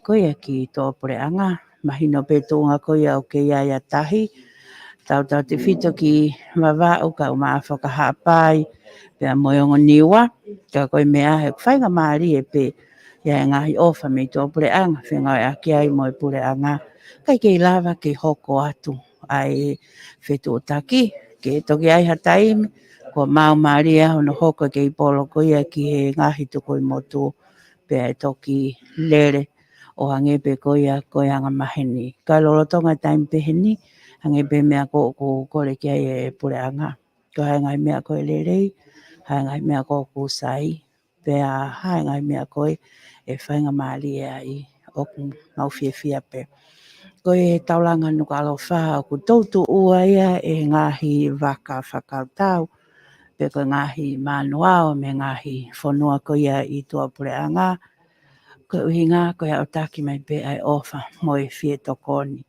koia ki tō pureanga, mahino pe tōnga koia o ke iaia tahi, tau te whito ki wawau ka uma whakahapai, pia moiongo niwa, ka koe mea he whainga maari e pe, ia ngahi ofa me tō pureanga, whengai aki ai mo e pureanga, kai kei lava ke hoko atu, ai whetu o taki, ke toki ai hataimi, ko mau maria hono hoko ke i polo koia ki he ngahi tuko i motu, pia e toki lere, o hangepe koia anga maheni. Ka lolotonga taim peheni, hangepe mea ko kore kia e pureanga. Ko hangai mea koe lerei, hangai mea ko sai, pia hangai mea koe e whainga maali e ai oku mau fia pe. Koe taulanga nuka alofa ku tautu ua ia e ngahi waka whakautau, pe koe ngahi manuao me ngahi whanua koia i tua pureanga, koe uhinga koe au taki mai pe ai ofa moi fie tokoni.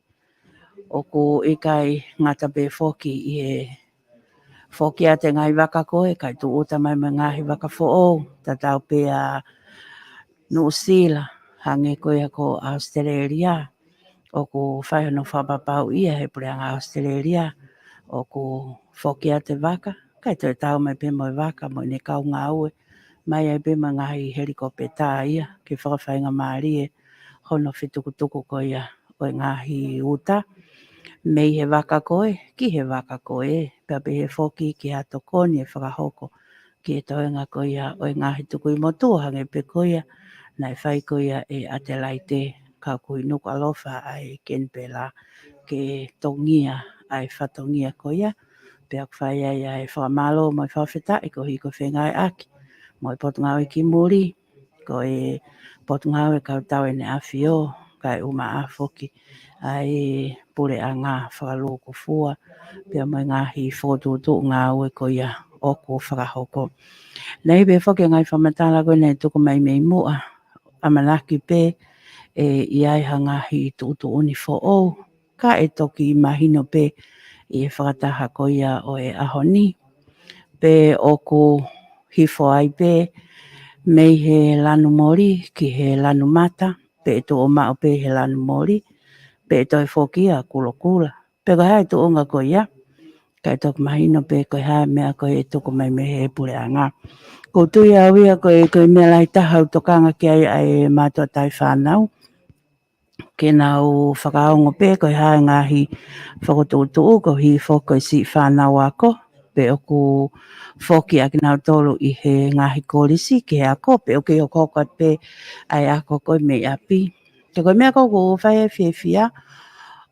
Oku ikai ngata pe foki i e foki a te ngai waka koe, kai tu uta mai me ngahi waka fo'ou, tatau pe a Nuusila, hange koe ko Australia, oku whaihono whapapau ia he pureanga Australia, oku foki a te waka, kai toi tau mai pe moi waka, moi ne kau ngā ue, mai e pe ma ngahi helikopeta ia, ke whakawhainga maari e, hono whitukutuku ko ia, o ngahi uta, mei he waka koe, ki he waka koe, pepe he foki ki ato koni e whakahoko, ki e toenga ko ia, o ngahi tuku i motu, hange pe ko ia, nai whai ko ia e Adelaide, ka kui nuku alofa ai kenpela, ke tongia ai whatongia ko ia, pe ak whai ai whakamalo mai whawheta, e ko hiko whengai aki, moi potungau i ki muri, ko e potungau e kautau e ne awhio, kai uma a foki, ai pure a ngā whakaloko fua, pia mai ngahi whotutu ngā ue ko ia oku whakahoko. Nei pe foki ngai whamatala koe nei tuku mai mei mua, amanaki pe e iai hangahi tutu uni fo'ou, ka e toki mahino pe i e whakataha ko ia o e ahoni, pe oku hifo ai pe, mei he lanu mori ki he lanu mata, pe e tu o mao pe he lanu mori, pe e toi foki a kula kula, pe ko hai tu unga ko ia, kai toki mahino pe ko hai mea ko e tuku mai me he pure anga. Ko tui a wia ko e mea lai tahau tokanga ki ai mātua tai whanau, ke nau whakaongo pe ko hai ngahi whakotutu ko hi foko i si whanau ako, pe oku foki a ki nau tolu i he ngahi kōrisi ke ako, pe oke o kokat pe ai ako koe mei api. Te koe mea koko whai e whiawhia,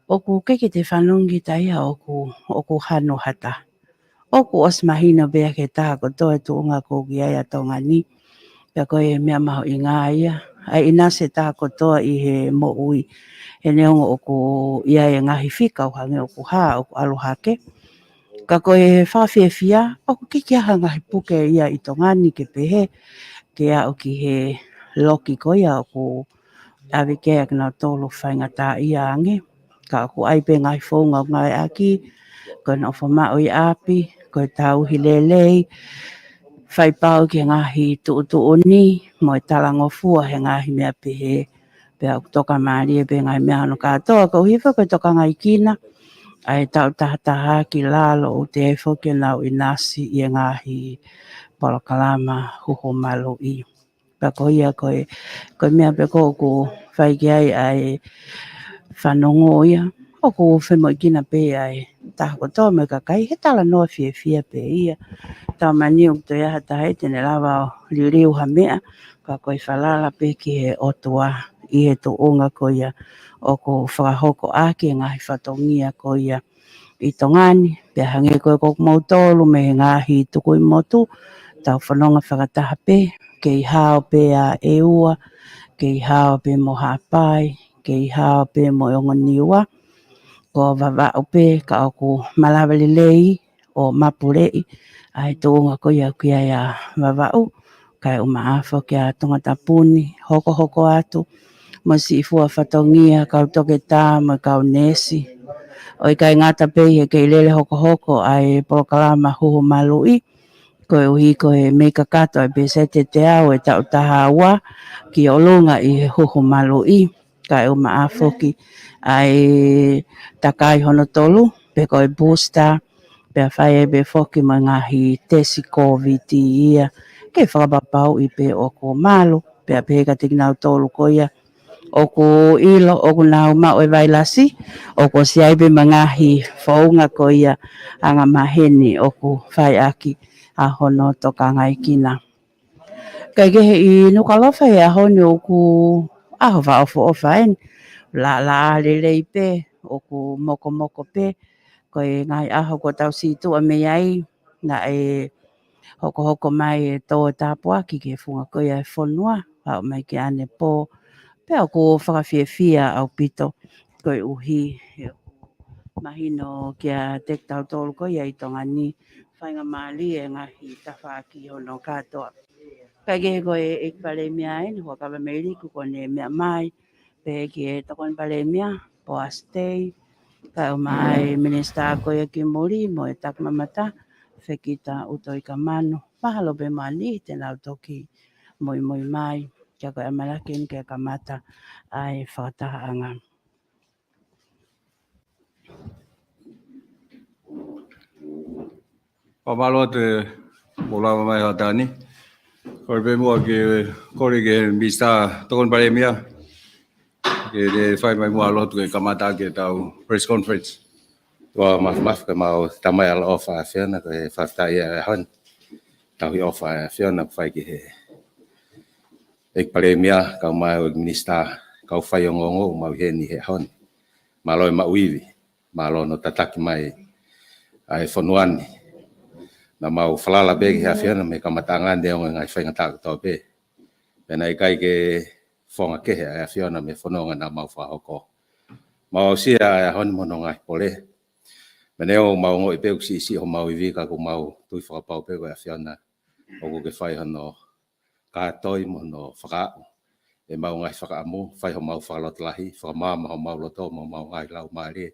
oku keke te whanungi taia oku hano hata. Oku os mahina bea ke taha ko toi tuunga ko ki ai atonga ni, pe koe mea maho i ngā ia, ai ina se taha ko toa i he mo ui, he neongo oku ia e ngahi whika o hange oku haa, oku alohake. Ka koe whawhiawhia, oku kiki aha ngahi puke ia i tongani ke pehe, ke a o ki he loki ko ia oku awe kea ki nau tolu whainga tā ia ange. Ka oku aipe ngahi whaunga o ngai aki, koe na ofa mao i api, koe tau hi lelei, whai pau ki ngahi tuutu ni, mo e talango fua he ngahi mea pehe, pe au toka maari e pe ngai mea hano katoa, ko hifa koe toka ngai kina, ai tau tahataha ki lalo o te efo ke nau i nasi i ngahi polokalama huho malu i. Pa ko ia koe mea pe ko whai ki ai whanongo ia, oku whemo i kina pe ai taha kotoa me kakai, he tala noa fia pe ia, tau mani o to ia hata hei tene lawa o liuriu ha mea, ka koe whalala pe ki he otua i he to onga ko ia o ko whakahoko ake ngahi whatongia ko ia i tongani, pe hange koe koko mautolu me ngahi tuku i motu, tau whanonga whakataha pe, ke i hao pe a eua, ke i hao pe mo hapai, ke i hao pe mo ongo niwa, ko wawa o pe ka oku malawali lei o mapurei, ai tōnga ko ia kia ia wawau, kai o maafo kia tonga tapuni, hoko atu, mo si ifua whatongia, kau toke tā, mo kau nesi. O i kai ngata pei he kei lele hoko ai polokalama huhu malui, koe uhi koe mei kakato ai pese te ao e tau taha ua, ki o lunga i huhu malui. kai o maafoki ai takai hono tolu pe koe booster pe whai e be foki ma ngahi tesi COVID ia ke whakapapau i pe o ko malo pe a peka tikinau tolu ko ia o ko ilo o ko nau ma o vailasi o ko siaibe mangahi faunga ko ia anga maheni o ko whai aki a hono toka ngai kina. Kai ke i nukalofa e a honi o ku aho wa ofo ofa en la le pe o ku moko pe ko e ngai aho ko tau si tu a me ai na e hoko mai e tō tāpua ki ke funga ko ia e whonua au mai ke ane po pe o ko whakawhiawhia au pito ko e uhi e mahino kia tek tau tolu ko ia i tonga ni whainga maali e ngahi tawhaki hono katoa. Kai ke ko e pale mea en ho ka meri ku ko ne mea mai pe ke to kon pale mea po a stay ka o mai minister ko e ki mori mo e tak mamata fekita utoi ka mano mahalo be mani te na toki moi mai kia ko e malakin ke kamata ai whataanga. Pamalo te mola mai hatani. Korbe mua ke kore ke mista tokon pare mia. Ke de fai mai mua lotu ke kamata ke tau press conference. Tua maf ke mau tamai al ofa fiona ke fafta ia han. Tau hi ofa fiona fai ke he. Ek pare mia ka mai minister kau fai ngongo mau he ni he han. Malo ma uivi. Malo no tataki mai ai fonuani. Na mau falala be ke afia na me kamatangan de ngai fai ngata to be pena kai ke fonga ke afia na me fononga na mau fa hoko mau sia hon mono ngai pole meneo mau ngoi pe si ho mau vi ka ko mau tu fa pau pe ko afia na o ko ke fai hono ka toi mono fa e mau ngai fa amu fai ho mau fa lot lahi fa mama ho mau loto mau ngai lau mari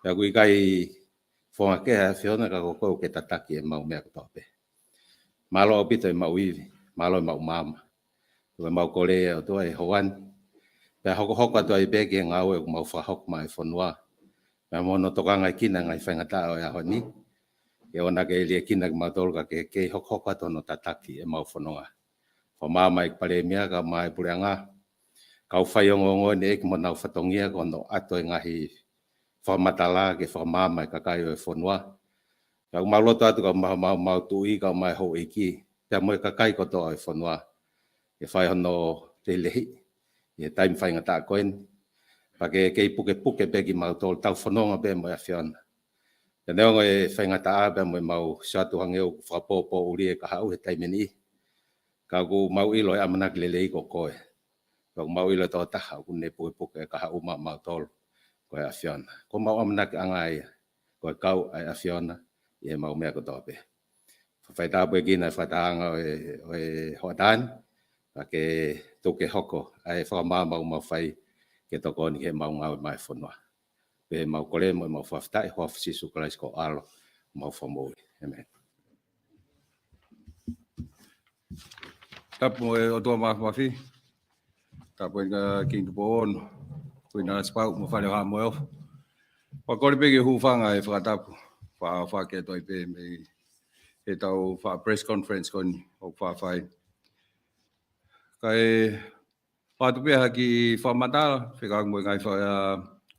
ya kui kai fonga ke fiona ka ko ke tataki e mau mea ko pe malo opito e mau ivi malo mau mama ko mau kole o to e hoan pe hoko to e bege ngau e mau fa hok mai fonwa me mono to kanga kina ngai fenga ta o ya honi ke ona ke le kina ma tol ka ke hoko to no tataki e mau fonwa fo mama e pale mea ka mai purenga kau fai ngo ne ek mo na fatongia ko no ato ngahi matala ke mama ka kai e fonwa ka mau loto atu ka mau tui ka mai ho iki pe mo ka kai ko to e fonwa e fai hono te lehi e time fai ngata koen pa ke puke be ki mau tol tau fononga be mo afion te no e fai ngata be mo mau satu hangeu fa po uri e ka hau he time ni ka ku mau ilo e amana le lei ko ko ka mau ilo to ta ha ku ne puke ka hau mau tol ko afion ko mau amna angai ko kau ai afiona e mau me ko tope fai ta be gina fa ta nga e hodan ke to ke hoko ai fa mau fai ke to kon ke mau nga mai fonwa be mau kole mau fa sta e hof si su klas ko alo mau fa mo amen tapo e o to ma fi tapo nga king bon na spau mo fa le ha mo pa kore pe ke hu fanga e fa tapo fa ke to pe me e tau fa press conference kon o fa fai kai pa tu pe ha ki fa mata fe ka mo ngai fa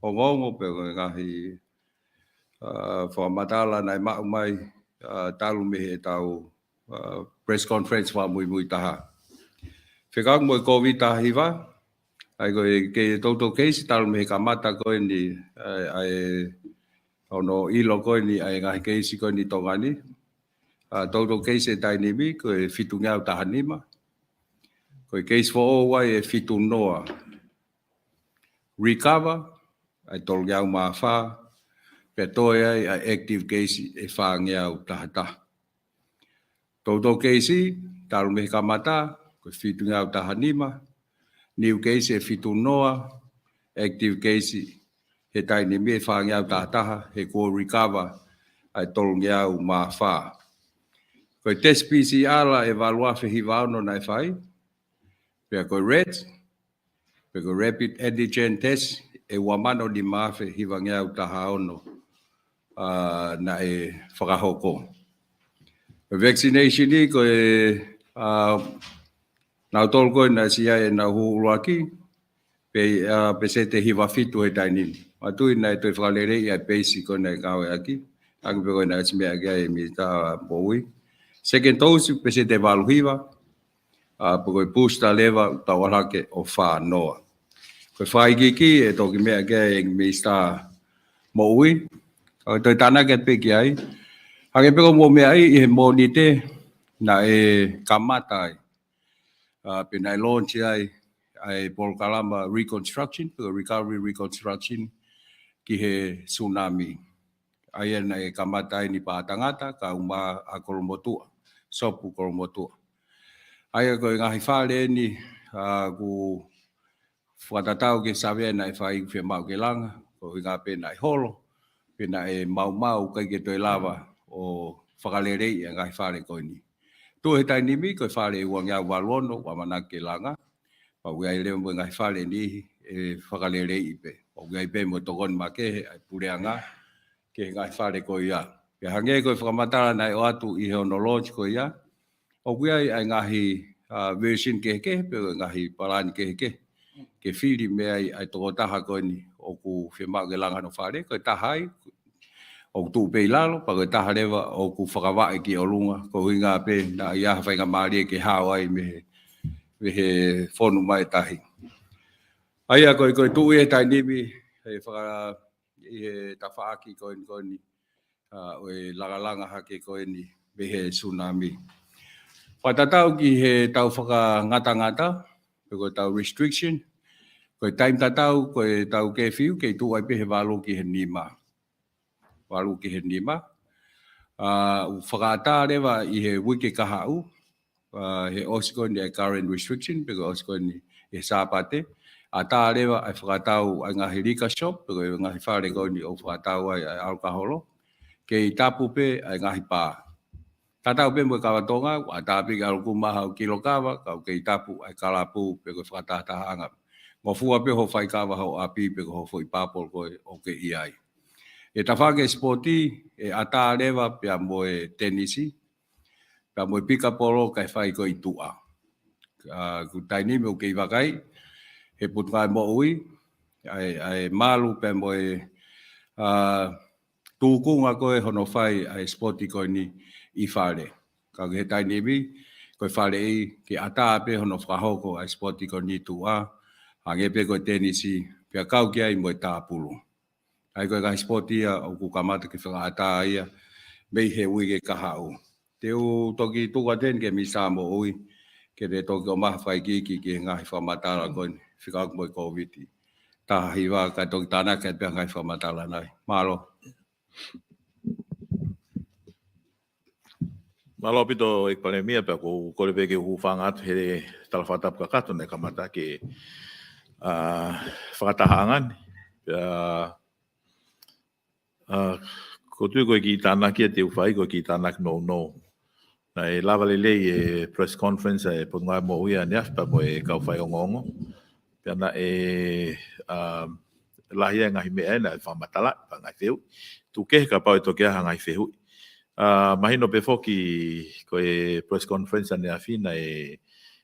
o ngongo pe ngai fa mata la nai ma mai talu me e tau press conference fa muy ta fe ka mo covid ta hiva ai go ke toto case talu me ka mata ko ni ai ono ilo ko ni ai ngai case ko ni tongani todo case tai ni bi ko fitunga ta hanima ko case for why e fitu noa recover ai tol ya ma fa pe to ai active case e fa ngia ta todo case tal me kamata ko fitunga ta hanima new case e fitu noa active case he tai ni me fa ngia ta he ko recover ai tol ngia ma fa ko test PCR la evalua fe hivao no nai fai pe ko red Peko rapid antigen test e wamano ni mafe hivangia utahaono na e whakahoko. Vaccination ni ko na tol ko na sia e na huruaki pe se te hiva fitu e taini. Atu na e toi whakalere ia peisi ko na e kawe aki. Aki pe ko na simea kia e mi ta boui. Second dose pe se te valuhiva. Po ko booster leva tawalake o whanoa. Ko whaigiki e toki mea kia e mi sta moui. Ko toi tana kia pe kia ai. Hake pe ko mo mea ai i he mo ni te na e kamata ai. Pe na e launch ai Polkalama reconstruction, recovery reconstruction ki he tsunami. Ai na e kamata ai ni pātangata ka uma a Koromotua, sopu Koromotua. Ai ko ngahi whare ni ku whatatau ke sawe na e whai whi mau ke langa, ko ngā pēna e holo, pēna e mau kai ke toi lava o whakalerei e ngahi whare koe ni. Tu he tai nimi ko whare uang iau walono wa mana ke langa, pa uai leo mo ngai whare ni e whakalere ipe. Pa uai pe mo tokon ma ke ai pureanga ke ngai whare ko ia. Ke hange ko whakamatara nai o atu i he onologi ko ia. O uai ai ngahi version ke pe ngahi parani ke. Ke whiri mea ai toko taha ko ni o ku whemau ke langa no whare. Ko tahai o tu pe lalo pa ko taha rewa o ku whakawai ki o lunga. Ko hinga pe na ia whainga maari ke hawai me he whonu mai tahi. Aia koe tu e tai nimi, he whaka i he tawhaaki koe ni, o e langalanga hake koe ni, me he tsunami. Whatatau ki he tau whaka ngata, koe tau restriction, koe time tatau, koe tau ke whiu, ke tu ai pe he walu ki he nima. Walu ki he nima. Whakaata rewa i he wiki kahau, he osiko ni e current restriction, peko osiko ni e sāpate. A tā rewa ai whakatau ai ngahi rika shop, peko e ngahi whare ko ni o whakatau ai alkaholo. Ke i tapu pe ai ngahi pā. Tatau pe mo kawatonga, a tāpi ka aluku maha o kilo kawa, kau ke i tapu ai kalapu, peko whakatataha anga. Mo fua pe ho whai kawa ho api, peko ho whai pāpol koe o ke iai. E tawhake sporti, e a tā rewa pe a mo e tenisi, ka mo pika polo kai whai ko i tua. Ku taini me o kei wakai, he putungai mo ui, ai malu pe mo e tūkunga koe hono whai ai sporti koe ni i whare. Ka he taini mi, koe whare i ki ata pe hono whahoko ai sporti koe ni tua, hange pe koe tenisi, pia kau ki ai mo e tāpulu. Ai koe kai sporti ia o ku kamata ki whakaata ia, mei he ui ke kahau. Te u toki tuka ten ke misa mo ui, ke te toki o maha whai ki ngahi whamatara koe ni, whikauk mo i COVID. Taha hiwa ka toki tāna ke pia ngahi whamatara nai. Malo. Malo pito ik pandemia pe ko kole pe ke ufanga he talafata ka kato ne kamata ke whakatahangan ko tu ko ki tāna ki te uwhai ko ki tāna no. Na e lava lele e press conference e po ngai mo ia niaf pa mo e kau whai ongongo. Pia na e lahia ngahi mea na e whamatala pa ngai wheu. Tu ke ka pau e toke aha ngai wheu. Mahino pe foki ko e press conference ane awhina e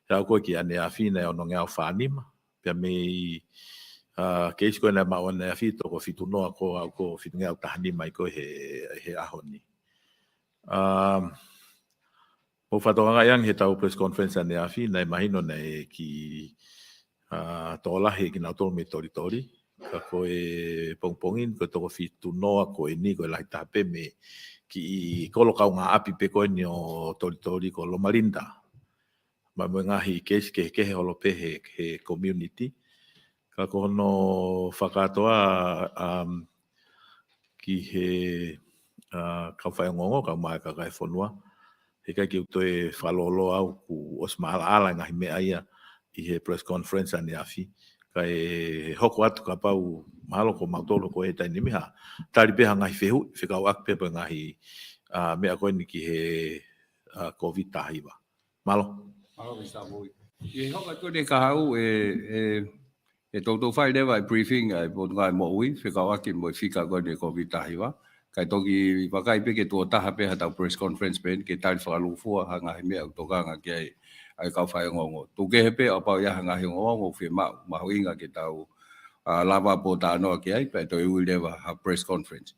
rau koe ki ane awhina e ono ngau whanima. Pia me ke isi koe na mao ane awhito ko fitu noa ko au ko fitu ngau tahanima i koe he ahoni. Mo whatoanga yang he tau press conference ane awhina e mahino na e ki tōlahi ki nau tolu me tori. Ka koe pongpongin ko toko fitu noa ko e ni koe lahi tape me ki kolo kau ngā api pe koe ni o tori ko Lomalinda. Ma mo ngahi keisi ke holo pe he community. Ka kono whakatoa ki he kau whaiongongo, kau mai ka kai whanua. He kai ki utoe whalolo au ku osma ala ngahi mea ia i he press conference ane awhi. Kai hoko atu ka pau mahalo ko mautolo ko he taini miha. Tari peha ngahi whehu, whikau ak pepa ngahi mea koe ni ki he COVID tahiwa. Malo? Malo ki sa mui. I hoka koe ne ka hau e e toto fai le vai briefing ai po ngai mo ui fe ka wa ki mo fika ko ni covid tahiwa kai toki wakai pe ke to ta pe ha press conference pen ke tal fa lu fu ha nga me to ka nga ke ai ka fai ngongo tu ke pe apa ya nga hi ngongo fe ma hinga ke tau lava po ta no ke ai pe to i will have a press conference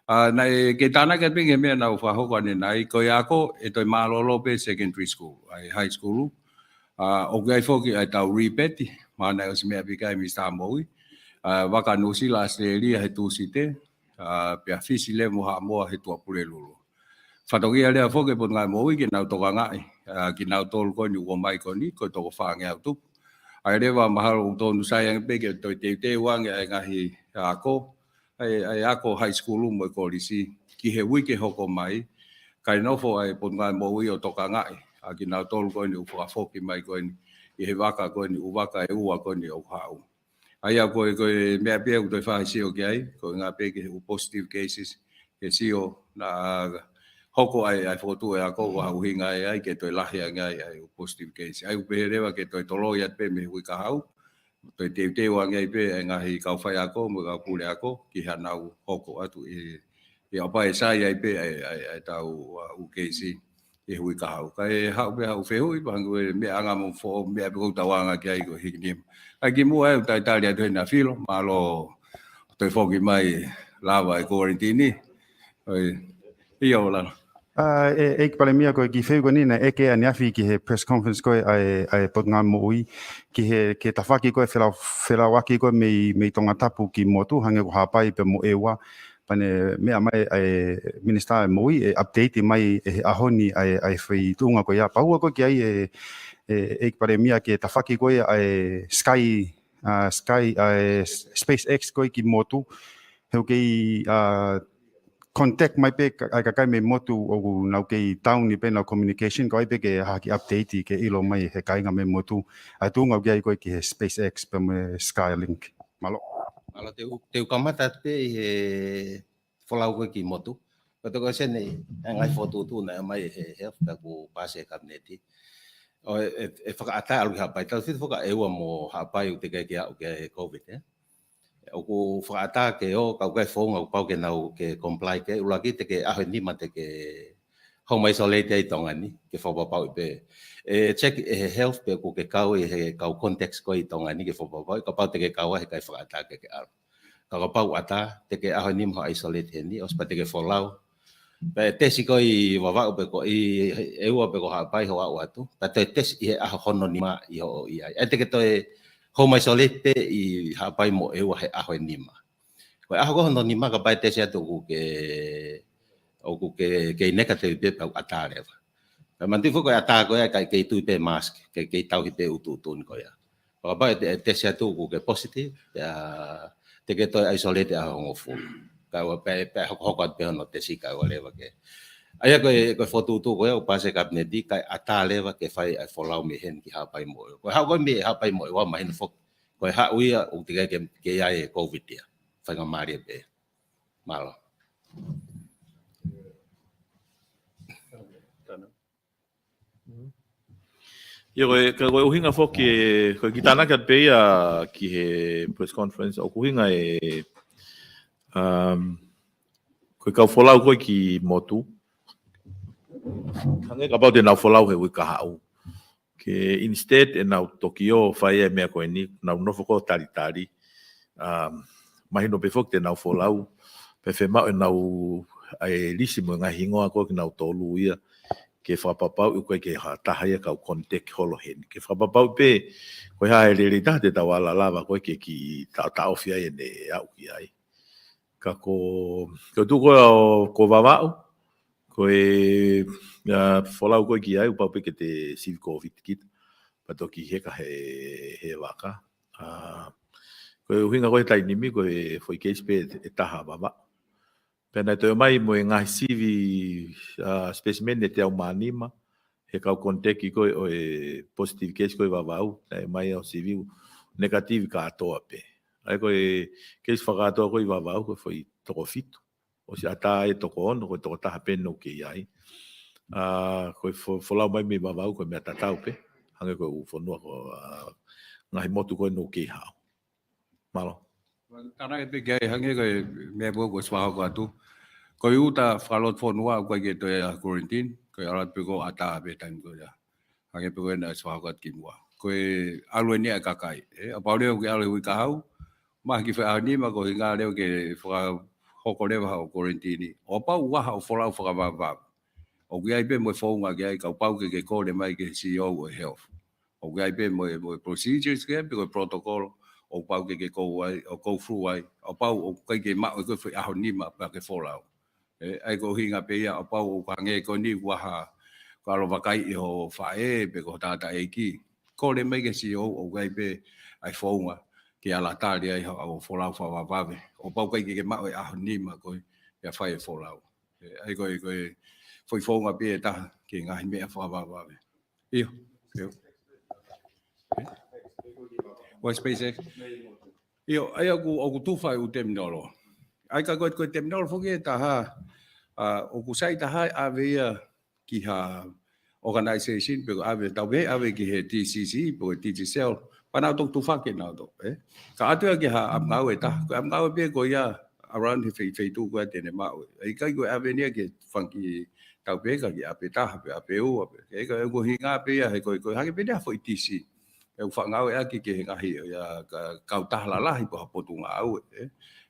na ke tana ke pe me na fa ho ni nai ko ya ko e to malolo pe secondary school ai high school o gai foki ai tau repeti mana o se me apikai mi sta moi waka no si la Australia he tu site pe fisi le mo ha mo he tu apure lulu fatoki ale foki pon ngai moi ke na to ngai ki na tol ko ni ko mai ko ni ko to fa ngai tu ai le wa mahal to nu sai ang pe ke to te wang ai ngai ako ai ako high school mo ko lisi ki he wiki hoko mai kai no fo ai pon ngai moi o to ngai ki na tol ko ni u foki mai ko ni i he waka ko ni uwaka e ua ko ni o hau. Ai a koe mea pia u toi whahi sio ki ai, ko ngā peke u positive cases, ke sio na hoko ai whotu e a koko hau hinga ai ke toi lahi a ngai ai u positive cases. Ai u pehe rewa ke toi tolo i at pe me hui ka hau, toi teu a ngai pe e ngahi kau whai ako, mo kau pule ako, ki hanau hoko atu i apa e sai ai pe ai tau u cases. E hui ka hau. Kai hau pe hau whehui, pangu e mea anga mo fo, mea pe kouta wanga ki ai ko hikinim. Ai ki mua e utai tali atu hena filo, malo toi foki mai lava e quarantini. I au lana. E pale mia ko ki wheu ni na eke a niafi ki he press conference koe ai pot ngā mo ui. Ki ta whaki koe whela waki koe mei tonga tapu ki motu, hange ko hapai pe mo ewa. Pane mea mai ai minister moi e update mai e ahoni ai fai tunga ko ya paua ko ki ai e pare mia ke ta faki ko ai sky SpaceX ko ki motu heu ke contact mai pe ai ka me motu o nau ke town ni pe na communication ko ai pe ke ha ki update ke ilo mai he kai nga me motu a tunga ko ki SpaceX pe me Skylink malo. Ala te kamata te he folau ko ki motu. Pato ko se nei ngai foto tu na mai he health ka ko pase kabineti. O e faka ata alu ha pai tal fit foka e wa mo ha pai u te ke o ke covid O ko faka ata ke o ka ko fonga o pau ke nau ke comply ke u lagi te ke a ni mate ke home isolate ai tongani ke fo pau pe check health pe ko ke kau he kau context ko i tongani ke fo pau ka pau te ke kau he kai faka ata ke al ka pau ata te ke a ni mo isolate ni os pa te ke folau pe tesi ko i wawa pe ko i e ua pe ko ha pai ho wa tu pa te tes i a hono ni ma i ho i ai te ke to home isolate i ha pai mo e ua he a ho ni ma ko a ho hono ni ma ka pai tesi atu ku ke negative pe pa ata le pa man tifo ko ata ko ka ke tu pe mask ke tau pe utu tun ko ya pa ba tesi atu ku ke positive ya te ke to isolate a ho fu ka wa pe ho pe no te si ka wa le ke aya ko foto tu ko pa se kabineti ka ata le ke fai ai folau me hen ki ha pai mo ko ha ko me ha pai mo wa ma hen fo ko ha uia u te ke ai covid ya fa nga mari pe malo Yo ka ko hinga fo ki ko kitana ka pe ya ki he press conference o ko hinga ko ka folau ko ki motu kange ka pau de na folau he ka hau ke instead e na Tokyo fai me ko ni na no fo ko tari mai no pe fo te na folau pe fe ma na ai lisimo nga hingo ko na tolu ia ke whapapau u koe ke ha tahaya kau kontek holo hen. Ke whapapau pe, koe hae rere tate tawala lava koe ke ki tau fia e ne au ki ai. Ka ko tu ko wawau, koe wholau koe ki ai, upau pe ke te siv COVID kit, pato ki heka he waka. Koe uhinga koe tainimi, koe foi case pe e taha wawau. Pena te mai mo ngai sivi specimen ne te au manima he kau konteki ko o positive case ko vavau e mai au sivi negative ka to ape ai ko case faka to ko vavau ko foi trofito o se ata e to ko no ko to ta pe no ke ai ko fola mai me vavau ko me tata pe hange ko fo no ko ngai motu ko no ke ha Malo. Tana ke te gai hange ko me bo ko swa ko atu. Ko uta falot fonua ko ke to ya quarantine ko alat pe ko ata be time ko ya. Hange pe ko na swa ko ki mo. Ko alwe ni akakai. Apa le ko alwe ka hau. Ma ki fa ni ma ko nga le ke fa hoko le ha quarantine. Opa wa ha fola fa ba. O ke ai pe mo fo nga ke ai ka pau ke ko le mai ke CEO o health. O ke ai pe mo procedures ke pe ko protocol o pau ke ko ai o ko fu ai o pau o ke ma o ko fa a ni ma pa ke fola. Ai ko hinga pe ia o pau o ka nge ko ni wa ha ka lo vakai i ho fa pe ko tata e ki. Ko le mai ke CEO o ke ai pe ai fo nga ke ala tali ai o fola fa va va. O pau ke ma o a ni ma ko ya fa e fola. Ai ko foi fonga pe ta ke nga me fa va va. Io. O SpaceX. Io ai aku tu fai u terminal. Ai ka ko terminal fo ke ta ha o ku sai ta ha avea ki ha organization pe ave ta ve ave ki he TCC po TCL pana tu fa ke na do ka atu ke ha am ngau ta am ngau pe ko ya around he tu ko te ne ma ai ka ko ave ne ke funky tau pe ka ki ape ta ape o ke ko hinga pe ya ko ha ke pe da fo TC e fa ngau e ki ke nga hi ya ka ta la la hi po tu ngau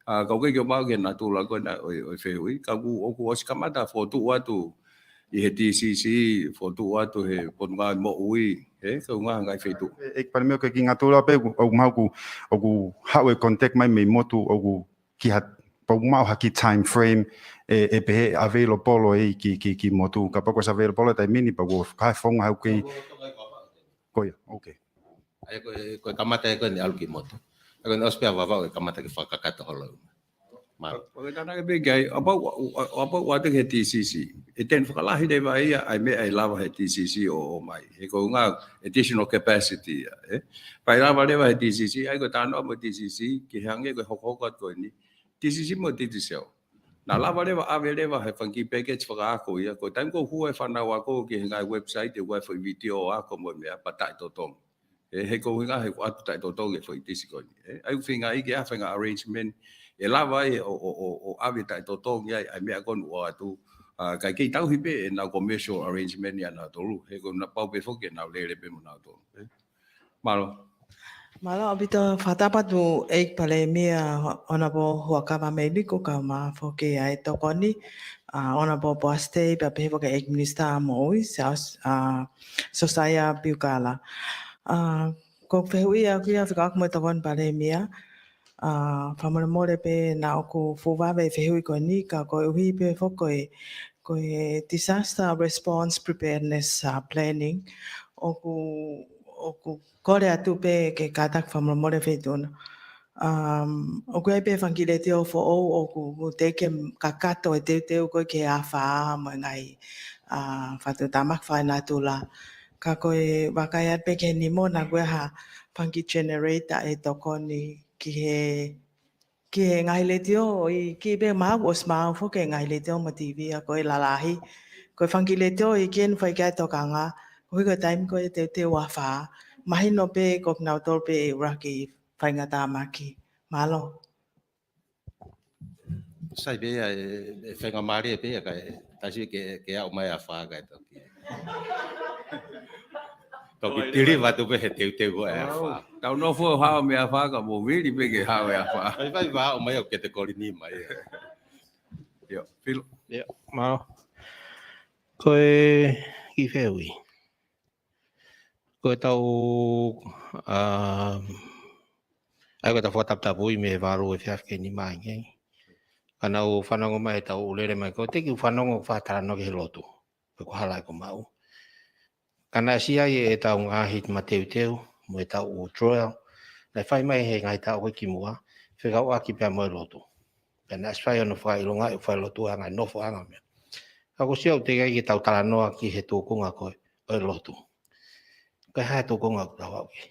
kau ke mau ke na tu la ko na o fe ui ka ku o ku os kamata fo tu wa tu i he TCC fo tu wa tu he pon nga mo ui ka nga ngai fe tu Ek para meu que aqui ngatu la pe o mau ku how we contact mai me motu o ku ki hat pa mau haki time frame e pe available polo e ki motu ka pa ko sa available polo tai mini pa ko ka fong how ke ko okay ai ko kamata ko ni alki moto ko nos pe va va kamata ke fa kakata holo ma Pagkatana ke bigay apa wa te he TCC iten fa la hi de vai ai me ai lava he TCC o mai he ko nga additional capacity pai lava de vai TCC ai ko tano mo TCC ki hange ko hoko ko ni TCC mo TCC na lava de va ave de va he funky package fa ko ya ko tan ko hu fa na wa ko ki nga website de wa fa video a ko mo me pa tai to tom he ko nga he ko tai to to ke fa TCC ko ai finga i ke a finga arrangement e lava o ave tai to to ngai ai me kon wa tu kai ki tau hipe na commercial arrangement ya na tolu he ko na pau pe fo ke na le pe mo na to malo Malo abito fatapa tu ek pale mia ona bo huakava medico kama foke ai tokoni ona bo poste pa pe foke ek minista mo so saya piukala ko fehui aku ya fika mo tokon pale mia famole mole pe na ku fuva be fehui ko ni ka ko hui pe foke ko disaster response preparedness planning oku kore atu pe ke katak famole mole fe tuna oku ai pe fangile te o fo oku te ke kakato e te ko ke afa mo ngai fatu tamak fa na tula ka ko e wakaya pe ke ni mo na gwe ha fangi generator e tokoni ki he ngai le tio i ki be ma os ma fo ke ngai le tio mo TV ko e lalahi ko fangi le tio i ken fa ka to kanga ko ko time ko te wa fa mahino pe ko na to pe raki fa ngata maki malo sai be e fenga mari pe ka ta si ke au mai a fa ka to ki to ki tiri va tu pe te go a fa tau no fo ha me fa ka mo vi pe ke ha ya fa ai vai va o mai o ke te ko ni mai yo fil Dạ, mau. Coi cái phê ủy. Coi tàu ai coi tàu phô tập vui mẹ vào rồi phép cái ní mai nhé. Cái nào phan ông mai tàu lên mai coi tích phan ông pha thà nó cái lỗ tu. Phải có hai cái máu. Cái này xí ai tàu ngà hít mà tiêu mới tàu trôi. Lại phải mai hay ngày tàu cái kim quá. Phải gạo ăn kịp mới lỗ tu. Cái này phải nó phải lo ngay phải lỗ tu hàng ngày nó phải hàng ngày. Ako siya te kai tau talano ki he tu ko ngako e lotu. Kai ha tu ko ngako dawa ki.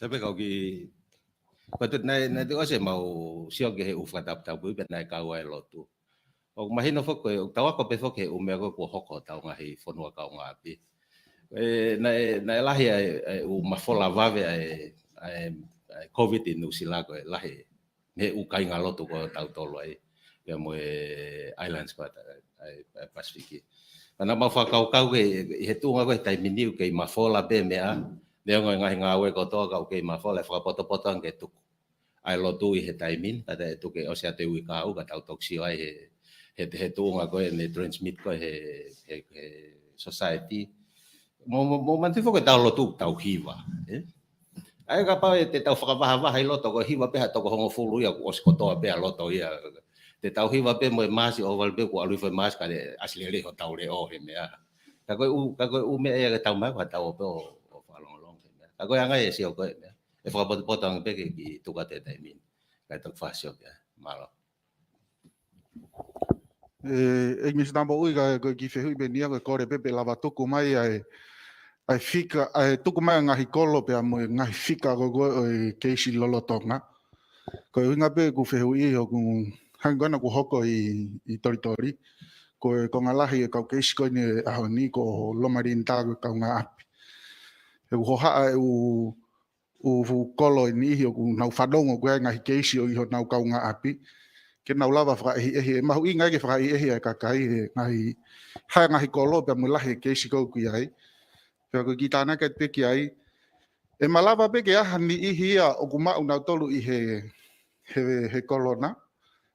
tapi kau ki patut na tu ase mau sio ke he ufa tap tap bu na ka wa lo tu o mahino fo ko tawa ko pe fo ke u me ko hoko tau nga he fonua ka nga pi na la hi u ma fola vave COVID in New Zealand ko lahi me ukai ngaloto ko tau tolo ai ya mo islands pa Pacific kana ma fa kau ke he tu nga ko tai mini ke ma fola be me a de nga nga we ko to ka ke ma fola fa poto ke tu ai lo tu he tai min kada tu ke o sia te wi ka u ka tau toksio ai he tu nga ko ne transmit ko he society mo man fo ke tau lo tu tau hiwa ai ka pa te tau whakawaha hai loto ko hiwa pe ha toko hongo fulu ia os kotoa pe loto ia te tau hiwa pe mo masi o wal pe ko alu fe mas ka de asli le ho tau le o he mea ka ko u me ia tau ma ka tau pe o falong long ka ko anga e si o ko e fa potang pe ki tu ka te tai min ka tok fasio ya malo e mi stambo ui ga ki fehui be nia ko re pepe lava tuku mai ai fika ai tuku mai ngahi kolo pe mo ngahi fika go keisi lolotonga ko inga pe ku fehui o ku hangana ku hoko i toritori ko ngalahi ka keisi ko ni ahoni ko lomarinta ka nga api e ho ha u kolo ni hi ku na fadongo ko ngahi keisi o ho na ka nga api ke na lava fra e mahu inga ke fra e ka kai ngahi kolo pe mo lahi keisi ko ku ai ko kita na ke te ki ai e malava pe ke ahani ihia o kuma una tolu I he kolona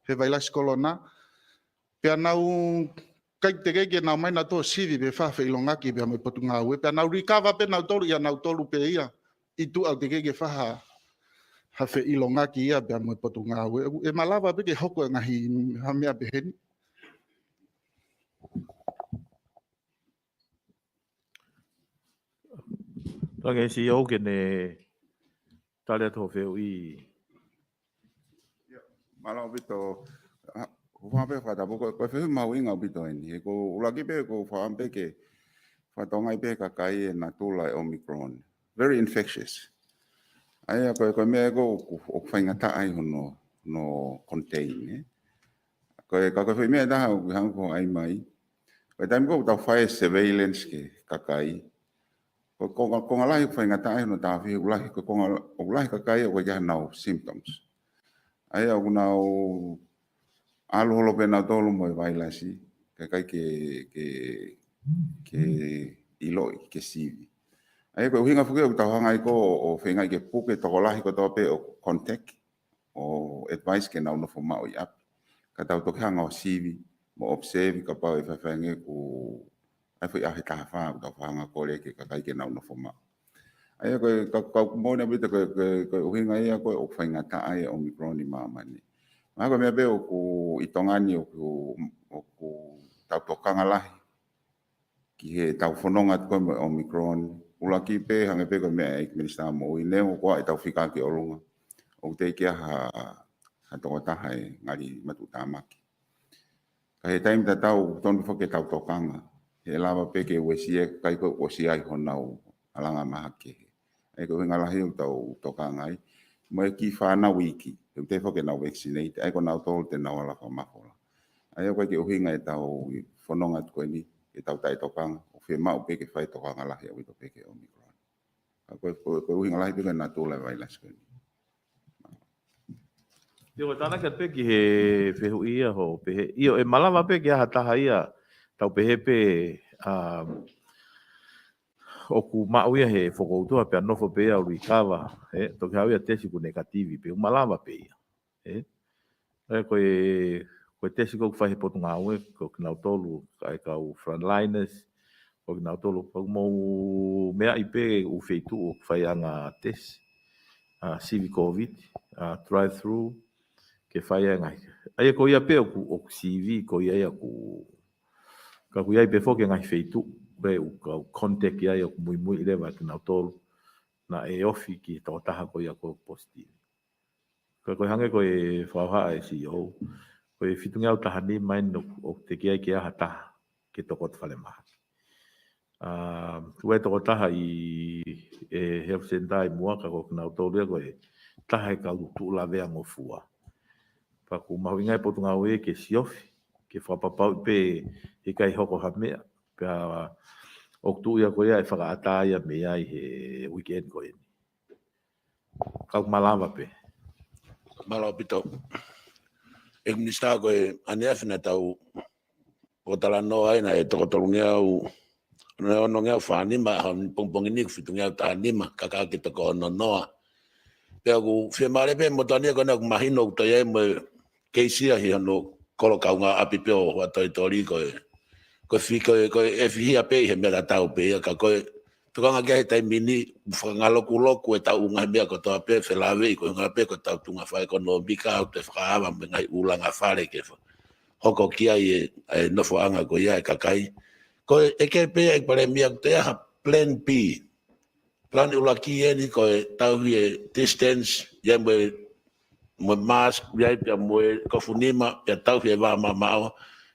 he vailas kolona pe na u kai te ke na mai na to sivi be fa fe longa ki be me potunga we pe na recover pe na tolu ya na tolu pe ia I tu au te ke fa ha fe ilonga ki ia be me potunga we e malava pe ke hoko ngahi ha mea be hen Tange si o ke ne tale to fe ui Malo bito fa pe fa ta ko fe ma winga bito ni ko ulagi pe ko fa ampe ke fa tonga pe ka kai na tula Omicron very infectious ai ko me ko o fa ngata ai no contain ko fe me da ha ko ai mai ko tam ko ta fa surveillance ke ka kai ko ngala fa ngata ai no ta fi ulahi ko ulahi ka kai ko ja now symptoms ai au nau alu holo pe na tolu mo vailasi ke kai ke iloi ke sivi ai ko hinga fuke ta hanga ko o fenga ke puke to lahi ko to pe o contact o advice ke na no forma o yap ka ta to hanga o sivi mo observe ka pa e fa fenge ko ai foi a ta fa ta hanga ko le ke kai ke na no forma ai ko mo na bita ko hinga ia ko o fenga ta ai Omicron mama ni ma ko me be o ku itongani o ku ta tokanga lahi ki he tau fononga ko Omicron ula ki pe hanga pe ko me ai minista mo I ne ko ai tau fika ki olunga o te ki ha to ta hai ngari matu tamaki ka he time ta tau ton fo ke tau tokanga he lava pe ke wesie kai ko osi ai honau alanga mahake ai ko ngalahi o tau tokanga ai mo ki fa na wiki te fo ke na vaccinate ai ko na tol te na wala fa mafola ai ko ke uhinga e tau fononga ko ni e tau tai tokanga o fe mau pe ke fai tokanga la he o pe ke Omicron ko uhinga la pe na tula vai las ko Yo tana ke pe ki he fe ia ho pe io e malava pe ke ha ta ia tau pe pe o ku mau ia he fokoutua pe no fo pe au recover to ka ia tesi ku negativi pe malava pe ia ko tesi ko fa he potunga we ko na tolu kai ka u frontliners o na tolu pa mo mea ipe u feitu o fa anga tesi civic covid drive through ke fa anga ai ko ia pe o CV ko ia ku ka ku ia pe fo ke ngai feitu be o contact ia o muy leva que na tolu na e ofi ki to taha ko ia ko positive ko hange ko e fa e CEO ko e fitunga o tahani mai no o te kia ki a hata ke toko te whale maha. Tue toko taha I health center I muaka ko kina o tōria ko e taha e ka lutu la vea ngofua. Pa ku mahuinga e potunga ue ke siofi ke whapapau pe e kai hoko ha mea. Pea o tu ia ko ia e whakaata ia mea I he weekend ko e. Kau malava pe. Malo pito. Ek minista ko ania fina tau o tala no ai na e to tolungia u no no nga fani ma han pong ni fitungia ta ni ma kaka ki to ko no no. Pe ku fe mare pe mo tani ko na mahino to ye mo keisia hi no kolo ka nga api pe o wa to ko fi ko e fi pe he me la tau pe ka ko to nga ga tai mini nga loku e tau nga me ko to pe fe la ve ko nga pe ko tau tunga fa ekonomika o te fa va me ngai ulanga fare ke hoko kia e no fo anga ko ia ka kai ko e ke pe e pare mi te ha plan B plan ulaki e ni ko tau e distance ye mo mask ya pe mo ko funima pe tau e va ma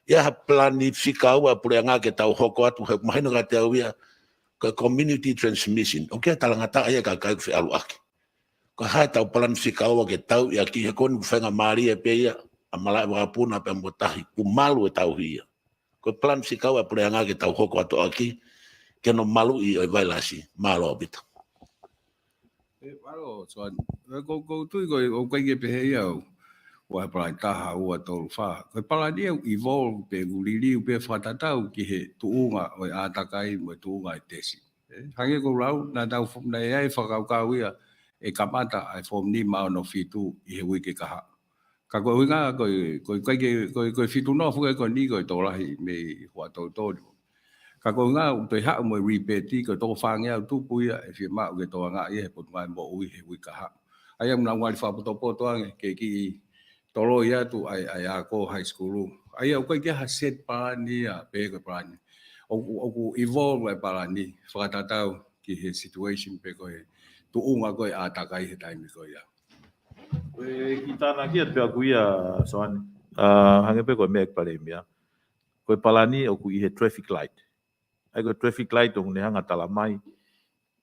ya planifica o por anga ke tau hoko atu he mai no ga te ia ko community transmission o ke talanga ta ia ka kai fe alu aki ko ha tau planifica o ke tau ia ki he kon fenga mari e pe ia amala wa puna pe motahi ku malu e tau ia ko planifica o por anga ke tau hoko atu aki ke no malu i vai lasi malo bit Malo soan ko tu ko ke pe ia wa para taha ua tolu fa ko para dia evolve pe gulili pe fatatau ki he tuunga o atakai mo tuunga tesi hange ko lau na tau na ai whakaukawia e kamata ai form ni ma no fitu i he wiki kaha ka ko winga ko fitu no fu ko ni ko torahi me wa to ka ko nga pe ha mo repeat ko to fanga tu puia e fi ma ke to nga i he put mai mo ui he wiki kaha ayam na wa fa poto ke ki tolo ia tu ai ako high school ai au ke ha set pa ni a pe ko pa ni o evolve pa ni fatatau ki he situation pe ko tu unga ko a takai he time ko ia Kita na kia pe aku ia soan hange pe ko me ek pale mia ko palani o ku i he traffic light ai ko traffic light o ne hanga tala mai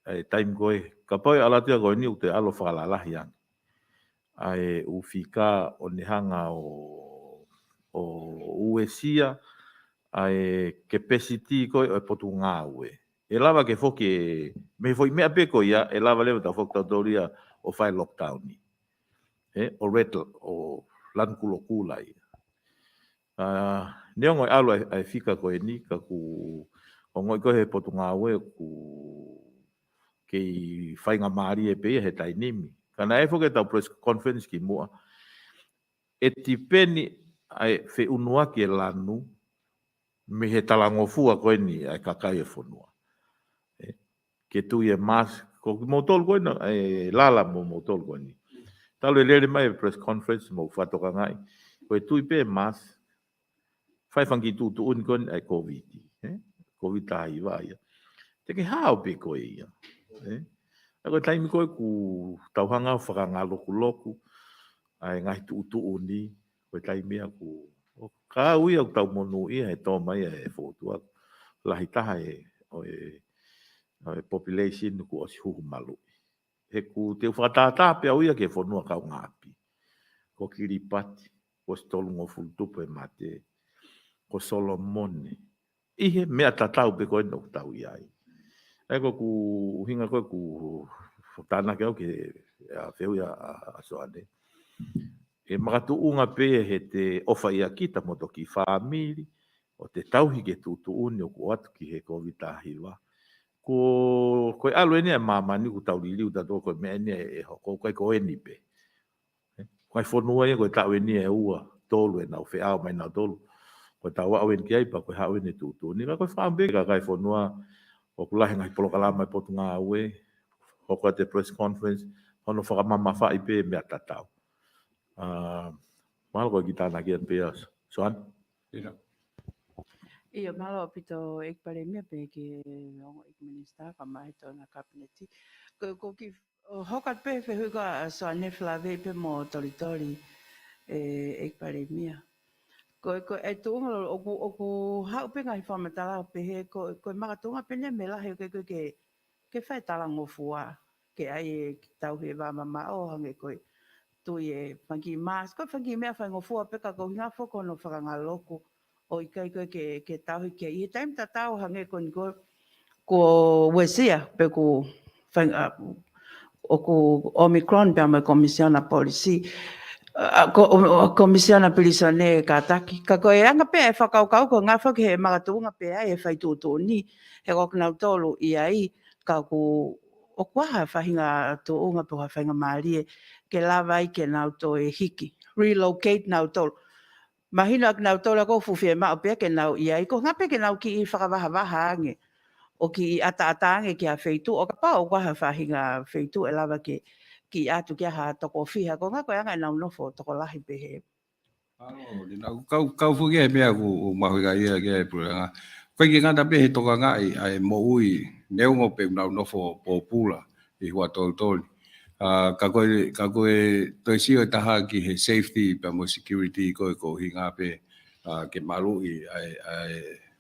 ai time ko ka poi ala tia ko ni u te alo fala la yang ai u fika o ne hanga o uesia ai capacity ko e potunga ue e lava ke foki me foi me ape ko ia e lava le ta fokta doria o fai lockdown ni o red o lankulo kula ia neongo alo ai fika ko ni ka ku o ngoi ko he potunga ue ku ke fai nga mari e pe he tai nimi kana e foke ta press conference ki mua e tipeni ai fe unua ki lanu me he talangofua ko ni ai kakai e fonua ke tu e mas ko motol ko na lala mo motol ko ni talo le mai press conference mo fato ka ngai ko tu pe mas fai fangi tu un kon ai covid covid tai vai te ke hao pe ko ia ako time ko ku tauhanga whakanga loku ai ngai tu uni ko time aku ka ui au tau monu ia e tō mai e whotua lahi taha o population ku o si huhu malu he ku te whakatata pe au ia ke whanua kau ngapi ko Kiripati ko stolungo fultupu e mate ko Solomone ihe mea tatau pe koe no tau iai eko ku hinga koe ku tana ke au ke a wheu ia a soane e makatu unga pe he te ofa ia kita moto ki family o te tauhi ke tutu uni o ku atu ki he COVID-19 ko alo ene e mamani ku tau liliu tato ko me ene e hoko ko eni pe ko fonua e ko tau eni e ua tolu e nau wheao mai nau tolu ko tau au eni ki ai pa ko hao ene tutu uni ko whaambe ka kai fonua o kulahi ngai polokalama e potu ngā ue hoko te press conference hono whakamama whai pe mea tatau mahalo ko kita na kia pe soan Ia malo pito ek pare mia pe ke ongo ek minister ka mai to na kabineti ko ki hokat pe fe huga so ne flave pe mo tori ek pare mia ko e tu o ha pe ngai fa mata pe he ko ma tu nga pe ne me la he ke fa ta la ngofua ke ai tau he va mama o hange ko tu ye fangi mas ko fangi me fa ngofua pe ka ko nga fo ko no fa nga loko o ikai ko ke tau ke i time ta tau hange ko wesia pe ko fang oku Omicron pe mai komisiona polisi komisiona pilisone kataki ka ko anga pe whakaukau ko ngā whaki he magatunga pe ai e whaitutu ni he koknau tolu i ai ka ku o kuaha whahinga tuunga po whahinga maarie ke lava i ke nau to e hiki relocate nau tolu mahina ak nau tolu ko fufi e mao pe ke nau i ai ko ngape ke nau ki i whakawaha ange o ki ata ange ki a whaitu o ka pa o kuaha whahinga whaitu e lava ke ki atu kia ha toko fiha ko nga ko anga nau nofo toko lahi pehe. Kau fuki e mea ku mahuiga ia kia e puranga. Koe ki ngata pehe toka ngai ai mo ui neungo pe nau nofo po pula i hua tolu tolu. Ka koe toisio e taha ki he safety pa mo security koe ko hinga pe ke malu i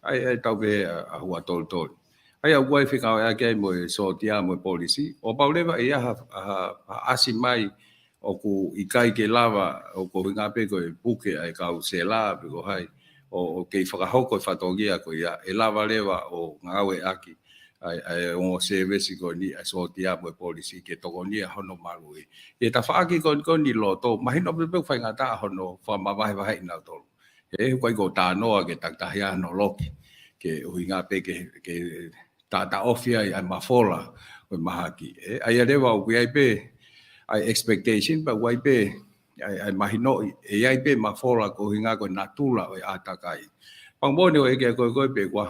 ai tau pe a hua tolu tolu. Ai au koe whikau ea kia mo e sotia mo e polisi. O paulewa e aha asi mai o ku ikai ke lava o ko hinga pe ko e puke ai kau se la pe ko hai o ke whakahoko e whatongia ko ia e lava lewa o ngawe aki ai o service ko ni a sotia mo e polisi ke toko ni hono malu e ta whaaki ko ni loto mahino pe pe whainga ta hono whamamahe wahe ina tolu e koe ko tā noa ke taktahia no loki ke hinga pe ke ta ofia ai mafola o mahaki ai lewa o ai pe ai expectation but wai pe ai mahino e ai pe mafola ko hinga ko natula o atakai pangmone o ke ko pe kwa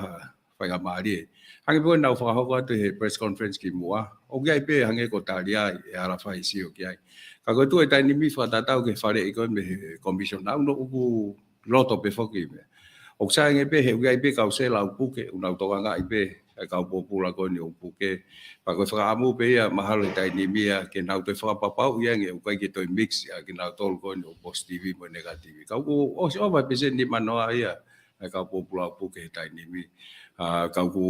whainga maari hange pe nau whakahoko atu he press conference ki mua o ai pe hange ko taria e ara whai sio ki ai ka ko tu e tai nimi whatatau ke whare i koe me commission nau no uku loto pe whoki me o sa nge pe he ai pe kau se lau puke unau toka ngai pe kau popula ko ni upuke pa ko whakaamu pe ia mahalo i tai nimia ke nau te whakapapau ia nge ukai ke toi mix ke nau tolu ko ni positivi mo negativi kau ko o si ova pese ni manoa ia kau popula upuke i tai nimi kau ko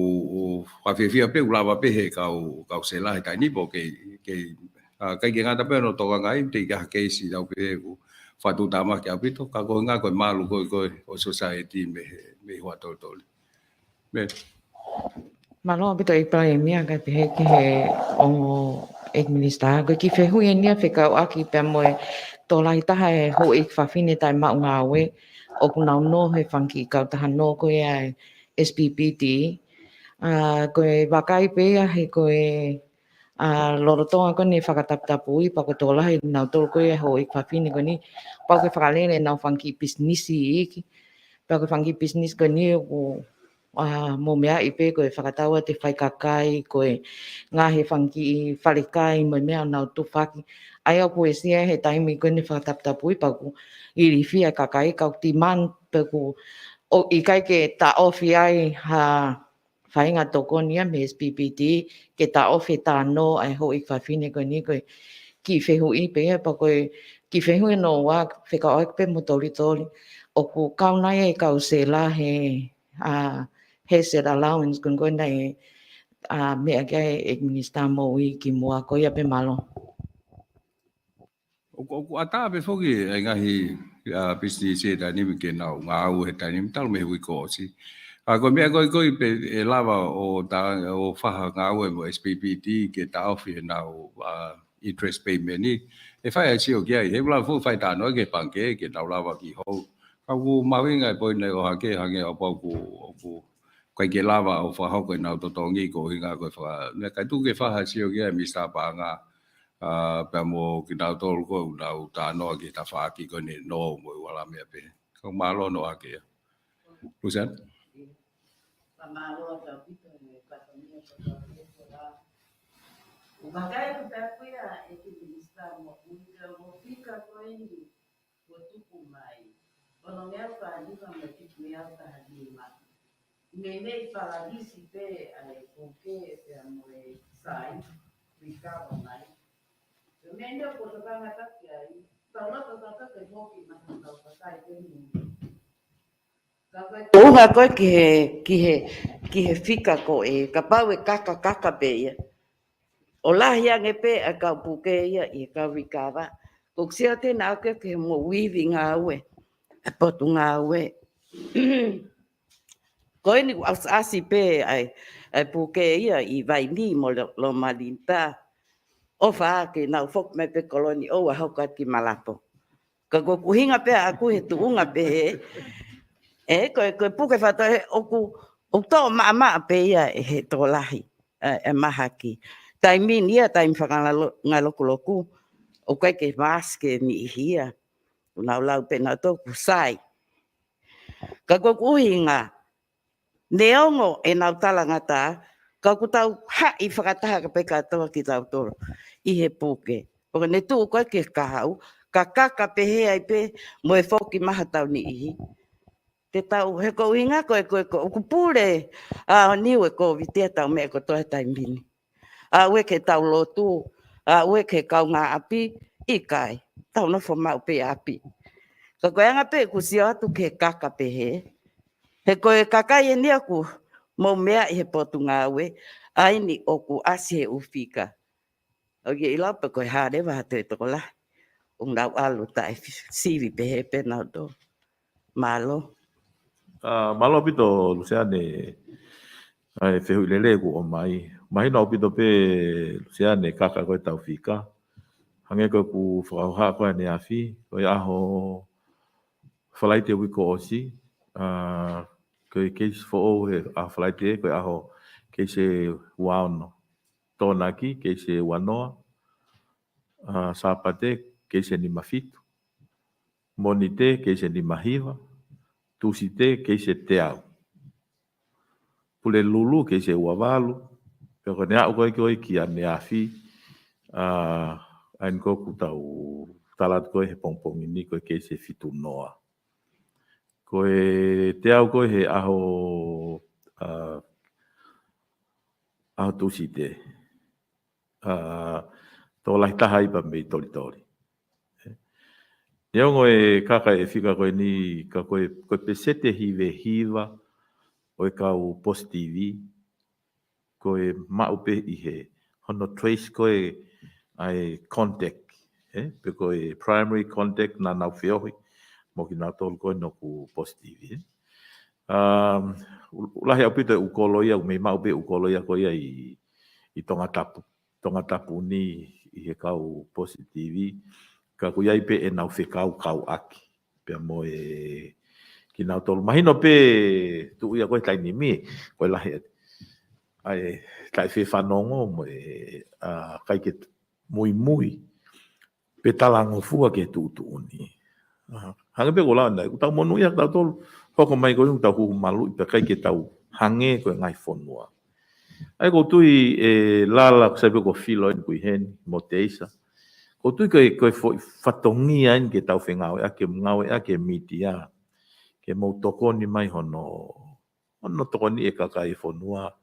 whawhiawhia pe ulawa pe he kau se la i tai nipo ke kai ke ngata pe no toka ngai te ka keisi dau pe whatu tama ke apito ka ko ngā koe malu koe o society me hua tolu me Malo bito i prai mia ka pe ke he o administra ko ki fe hu nia fe ka aki pe mo to lai ta he ho ik fa fine tai ma nga we o kuna no he fanki ka ta no ko ya SPPT ko va kai pe he ko loro tonga ko ni whakataptapu i pa ko to lai na to ko ho ik fa fine ko ni pa ko whakalele na fanki business i pa ko fanki business ko ni o mo mea i pe koe whakataua te whaikakai, koe ngā he whanki whalekai, mo mea nau tu whaki. Ai au koe sia he taimi koe ni whakataptapu i paku i riwhia kakai, kau ti man paku o i kai ke ta ofi ai ha whainga toko nia me SPPT, ke ta ofi ta no ai ho i whawhine koe ni koe ki whehu i pe pa koe ki whehu e no wā wheka oik pe mo tori tori, o ku kaunai e kau se la he he set allowance kun ko nei me ake administra mo i ki mua ko ia pe malo o ata pe foki ai ngahi business e da ni ke nau ngau he tani tal me wi ko si ko me ko pe e lava o ta o fa ngau e mo SPPT ke ta ofi nau interest payment ni e fa ai si o ke he bla fu fa ta no ke panke ke nau lava ki ho ka ku mawinga po nei o hake hange o ku kai ke lava o fa hoko na to tongi ko hinga ko fa me ka tu ke fa ha si o ke mi sta pa nga pa mo ki na to ko na ta no ki ta fa ki ko ni no mo wala me pe ko malo no ake Lucian malo ta pito ni ka tamia ko la ubagai ko ta kuya e ki lista mo unga mo fika ko ni ko tu kumai ono me pa ni ka me ki me ta ni ma Nene paradisi pe ai porque pe amore sai ricavo mai. Nene po to kana ta ai. Tala ta ke moki na ta sai pe ni. Uga ko ki he fika ko e ka pau e kaka pe ia. O la ia nge pe a ka puke ia i ka ricava. Ko sia te na ke mo weaving awe. A potunga awe. Koe ni asi pe ai puke ia i vai ni mo lo malinta o fa ke na fok me pe koloni o wa hoka ki malapo ka ko kuhinga pe aku he tuunga pe e ko puke fa o ku o to ma pe ia he to lahi e mahaki tai min ia tai whakanga ngaloku o kai ke maske ni hia una lau pe na to kusai ka ko kuhinga neongo e nau tala ngata ka ku tau hai whakataha ka peka toa ki tau toro i he puke o ne tu ko ke kahau ka kaka pe he ai pe mo e foki maha tau ni ihi te tau he ko inga ko ku pure a niwe ko vitia tau me ko toa tai mini a we ke tau lotu a we ke kau ngā api i kai tau no fo mau pe api ka ko anga pe ku sia tu ke kaka pe he ko e kaka e ni aku mo mea he potu ngā we ai ni oku asi he ufika o ye ila pe ko hare wa te to la un dau alu tai sivi pe he pe na do malo Malo pito Luciane ai fehu lele ku o mai no pito pe Luciane kaka ko tau fika hange ko ku fa ko ne afi ko ya ho falaite wi ko osi ko ke fo a falaite ko ya ho ke se wano tonaki ke se wanoa sapate ke se ni mafitu monite ke se ni mahiva tusite ke se teau pule lulu ke se wavalu pero ne au ko ki ane afi an ko kutau talat ko he pompong ini ko ke se fitu noa ko teau ko he aho aho tusite to lai tahai pa me tori Neo e kaka e fika koe ni ka koe pesete hiva o e kau post TV koe maupe i he hono trace koe ai contact pe koe primary contact na nau whiohi mo ki nā tolu koe no ku post TV ulahi au pita ukoloia me maupe ukoloia koe i tonga tapu ni i he kau post TV ka kuiai pe e nau whekau kau aki. Pea mo e ki nau tolu. Mahino pe tu ia koe taini mi, koe lahi ai tai whewhanongo mo e kai ke mui. Pe talango fua ke tu uni. Hanga pe kola andai, tau monu ia tau tolu. Hoko mai koe tau huhu malu, pe kai ke tau hange koe ngai whonua. Ai ko tui e lala kusaipe ko filo en kui hen, mo te isa. Ko tui koe whatongia en ke tau whengawe a ke ngawe a ke miti a. Ke mau tokoni mai hono tokoni e kakai whonua.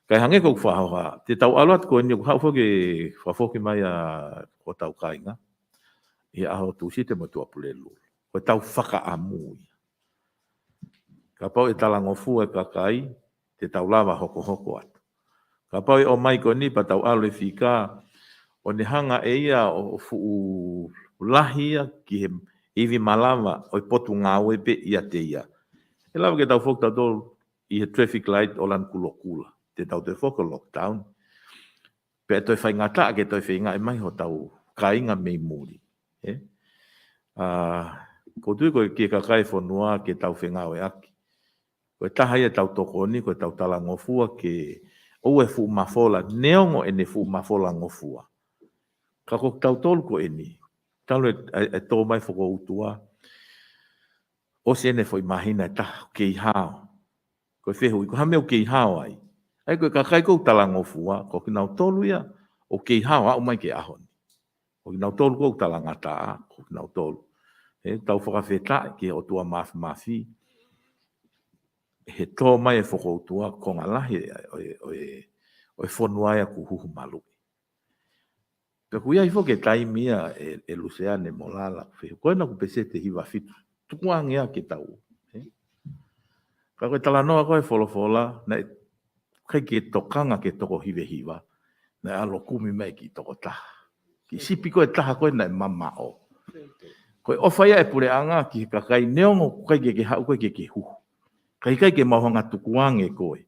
Kai hange kou whahoha. Te tau aluat koe ni hau whoke whafoki mai a ko tau kainga. I aho tusi te matua pulelu. Koe tau whakaamui. Ka pau e talangofu e kakai te tau lava hoko atu. Ka pau e o mai koe ni pa tau alu e whika o ne hanga e ia o fuu lahia ki he iwi malama o i potu ngāwe pe ia te ia. E lawa ke tau whok tau i he traffic light o lan kulokula. Te tau te whok o lockdown. Pe toi whai ngata ke toi whainga e mai ho tau kainga mei muri. Ko tui koe ke kakai whanua ke tau whengawe aki. Koe tahai e tau tokoni, koe tau tala ngofua ke ou e fu mafola, neongo e ne fu mafola ngofua. Ka ko tau tolu ko eni. Talo e tō mai whako utua. O se ene foi mahina e tahu kei hao. Koe whehu i ko hameo kei hao ai. Ai koe kakai kou tala ngofua, ko ki nau tolu ia, o kei hao au mai ke ahoni. Ko ki nau tolu kou tala ngata a, ko ki nau tolu. Tau whakawheta ke o tua mafi. He tō mai e whako utua, ko ngā lahi o e whonuaia ku huhu malu. Pe kuia ifo ke taimia e Luciane Molala. Koe na ku pesete hiwa fitu. Tukuangia ke tau. Ka koe talanoa koe wholofola. Na kai ke tokanga ke toko hiwa. Na alo kumi mai ki toko taha. Ki sipi koe taha koe na e mamao. Koe ofaya e pure anga ki kakai neongo kai ke hau koe ke huhu. Kai ke mauhanga tukuange koe.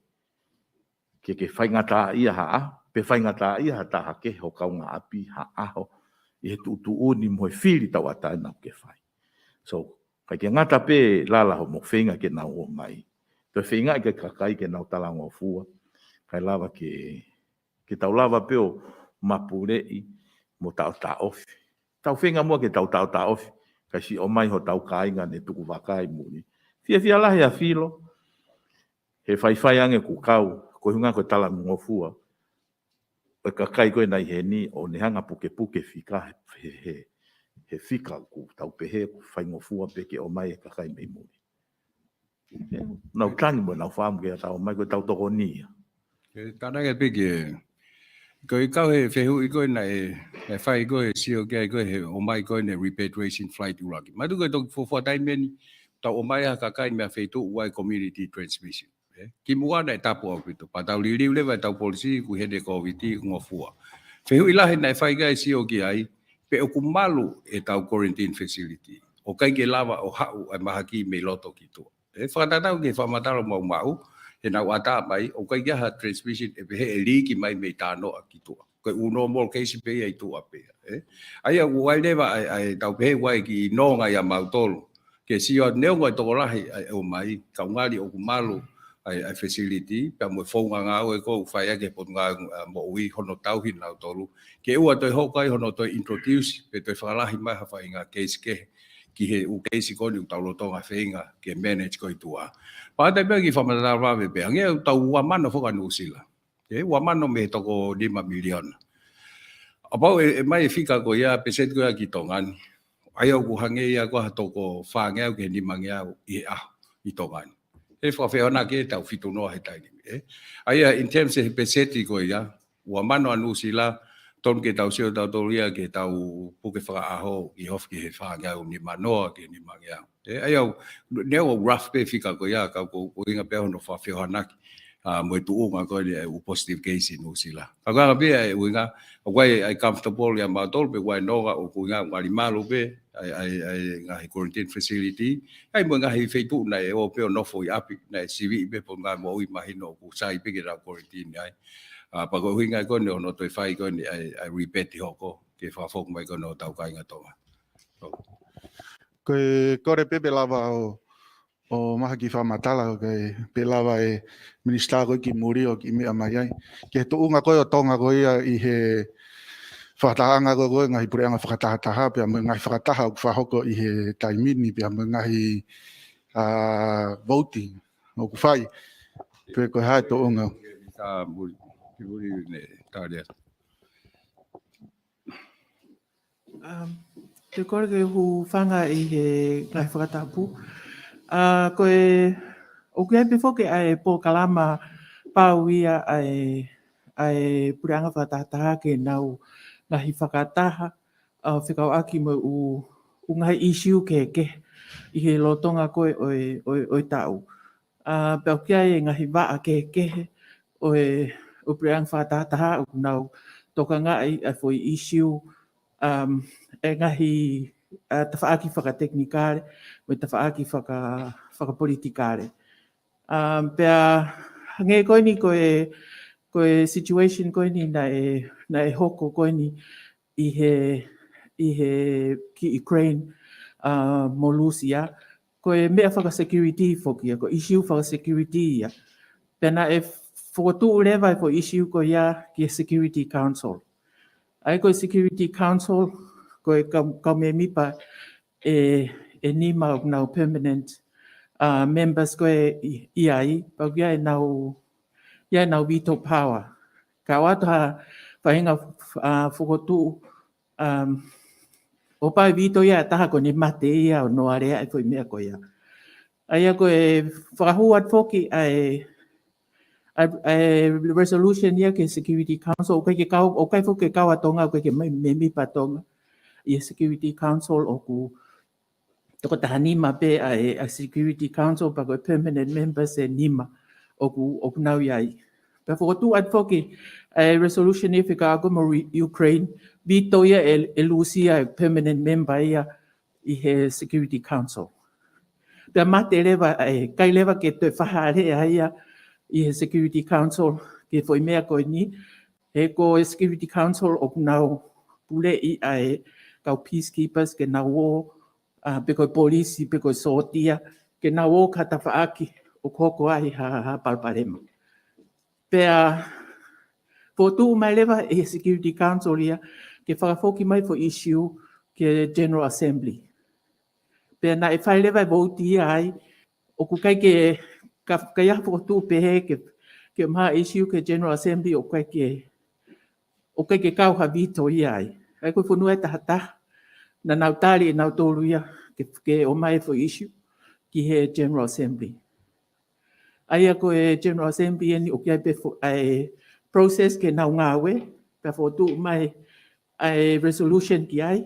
Ke whaingata ia haa. pe whainga tā ia hata hake ho kau ngā api ha aho i he tu uni mo he whiri tau ata nau ke whai. So, kai ke ngata pe lala ho mo whenga ke nau o mai. Toi whenga i ke kakai ke nau talango fua. Kai lava ke tau lava pe o mapurei mo tau ta ofi. Tau whenga mua ke tau ta ofi. Kai si o mai ho tau kainga ne tuku wakai muni. Fia lahi a filo. He whai ange ku kau. Ko hunga ko tala ngofua. O kakai koe nai he ni o ne hanga puke fika he fika ku tau pehe ku whai ngofua pe ke o mai e kakai mei muni. Nau tangi mo nau whaamu ke tau mai koe tau toko ni. Tānanga peke, ko I kau he whehu I koe nei whai koe sio kia koe he o mai koe ne repatriation flight uraki. Mai tu koe tō fuatai meni, tau o mai ha kakai mea wheitu uai community transmission. Ki mua nei tapu au pito, pa tau liriu lewa tau polisi ku hede COVID ngofua. Whehu I lahe nei whai kai sio ki ai, pe o kumalu e tau quarantine facility. O kai ke lava o hau ai mahaki me loto ki tua. Whakatatau ke whamataro mau, he nau ata mai, o kai ha transmission e pehe e liki mai me tāno a ki tua. Koe uno mol keisi pe ai tua pe. Ai a uai lewa ai tau pehe wai ki nonga ia mautolu. Ke sio neo ngai toko lahi o mai, kaungari o kumalu ai facility, pe mo fonga ngā oe ko whai ake pot ngā mo ui hono tauhi nau tolu. Ke ua toi hokai hono toi introduce, pe toi whakalahi mai hawhai ngā keisi ke. Ki he u keisi koni u taulotonga whenga ke manage koi tua. Pātai pia ki whamatara wawe pia, nge tau uamano whoka nusila. Uamano me toko 5 miliona. Apau e mai e whika ko ia, peset ko ia ki tongani. Ai au kuhange ia ko ha toko whangea ke 5 ngeau i aho i tongani. E whawheona ke tau whitu noa he taini. Ai in terms e peseti ko ia, uamano anusila, ton ke tau sio tau toria ke tau puke whakaaho i hof ki he whangau ni manoa ke ni mangeau. Ai au, neo rough pe whika ko ia, kau ko inga pia hono whawheohanaki, mo e tuunga ko ni u positive case in usila. Kau pia e uinga, wai ai comfortable ia matol pe wai noga o kuinga ngari malu pe, ai ngahi quarantine facility, ai mo ngahi feitu na e o peo nofo i api, na e sivi pe po ngā mo ui mahino ku sai pe ke rau quarantine ai. Pa ko hinga ko no no toi fai ko ni ai repeat hoko ke fa fok mai ko no tau kai nga tonga. Ko kore pepe lava o maha ki whamatala ko pe lava e minista ko ki muri o ki mea mai ai. Ke to unga ko o tonga ko ia I he whakataanga ko ko ngahi pureanga whakatahataha pia mo ngahi whakataha o whahoko I he taimini pia mo ngahi voting o ku whai. Pe ko hai to unga. Te kore ke hu whanga I he ngai whakatapu. Koe o kia pe whoke ai po kalama pau ia ai pureanga whakataha ke nau ngahi whakataha. Whikau aki mo u ngai issue ke I he lotonga koe oi tau. Pau kia e ngahi waa ke o pureanga whakataha o nau toka ngai ai foi issue e ngahi te whaaki whakateknikare o te whaaki whakapolitikare. Pea nge koe ni koe situation koe ni na e hoko koe ni I he ki Ukraine mo Lucia. Koe mea whakasecurity whokia, ko issue whakasecurity ia. Pea na e whakatu urewa e ko issue ko ia ki Security Council. Ai koe Security Council, koe kau me mipa e nima o nau permanent members koe iai, pau ia e nau veto power. Ka watu ha whahinga whakotu o pai veto ia taha ko ni mate ia o noa rea e koe mea koe ia. Ai a koe whakahuat whoki ai resolution ia ke Security Council, o kai whoke kawa tonga, o kai ke me mipa tonga. I Security Council o ku toko taha nima pe a Security Council pa koe permanent members e nima o ku nau iai. Pa whakotu at whoki resolution ia whika ako mo Ukraine, vito ia e Lucia permanent member ia I he Security Council. Pea mate lewa, kai lewa ke te whahare ia I he Security Council ke foi mea koe ni, He ko Security Council o nau pule I ai kau peacekeepers ke nau o pe ko polisi pe ko sotia ke nau o kata whaaki o koko ai ha palparema. Pea fotu mai lewa e Security Council ia ke whakafoki mai for issue ke General Assembly. Pea na e whai lewa e voti ai o ku kai ke ka ia fotu pe he ke maha issue ke General Assembly o kai ke kau ha vito ia ai. Ai koe whanua e tahata na nau tari e nau tōru ia ke o mai for issue ki he General Assembly. Ai a koe General Assembly e ni o kia pe ai process ke nau ngawe pe fotu mai ai resolution ki ai.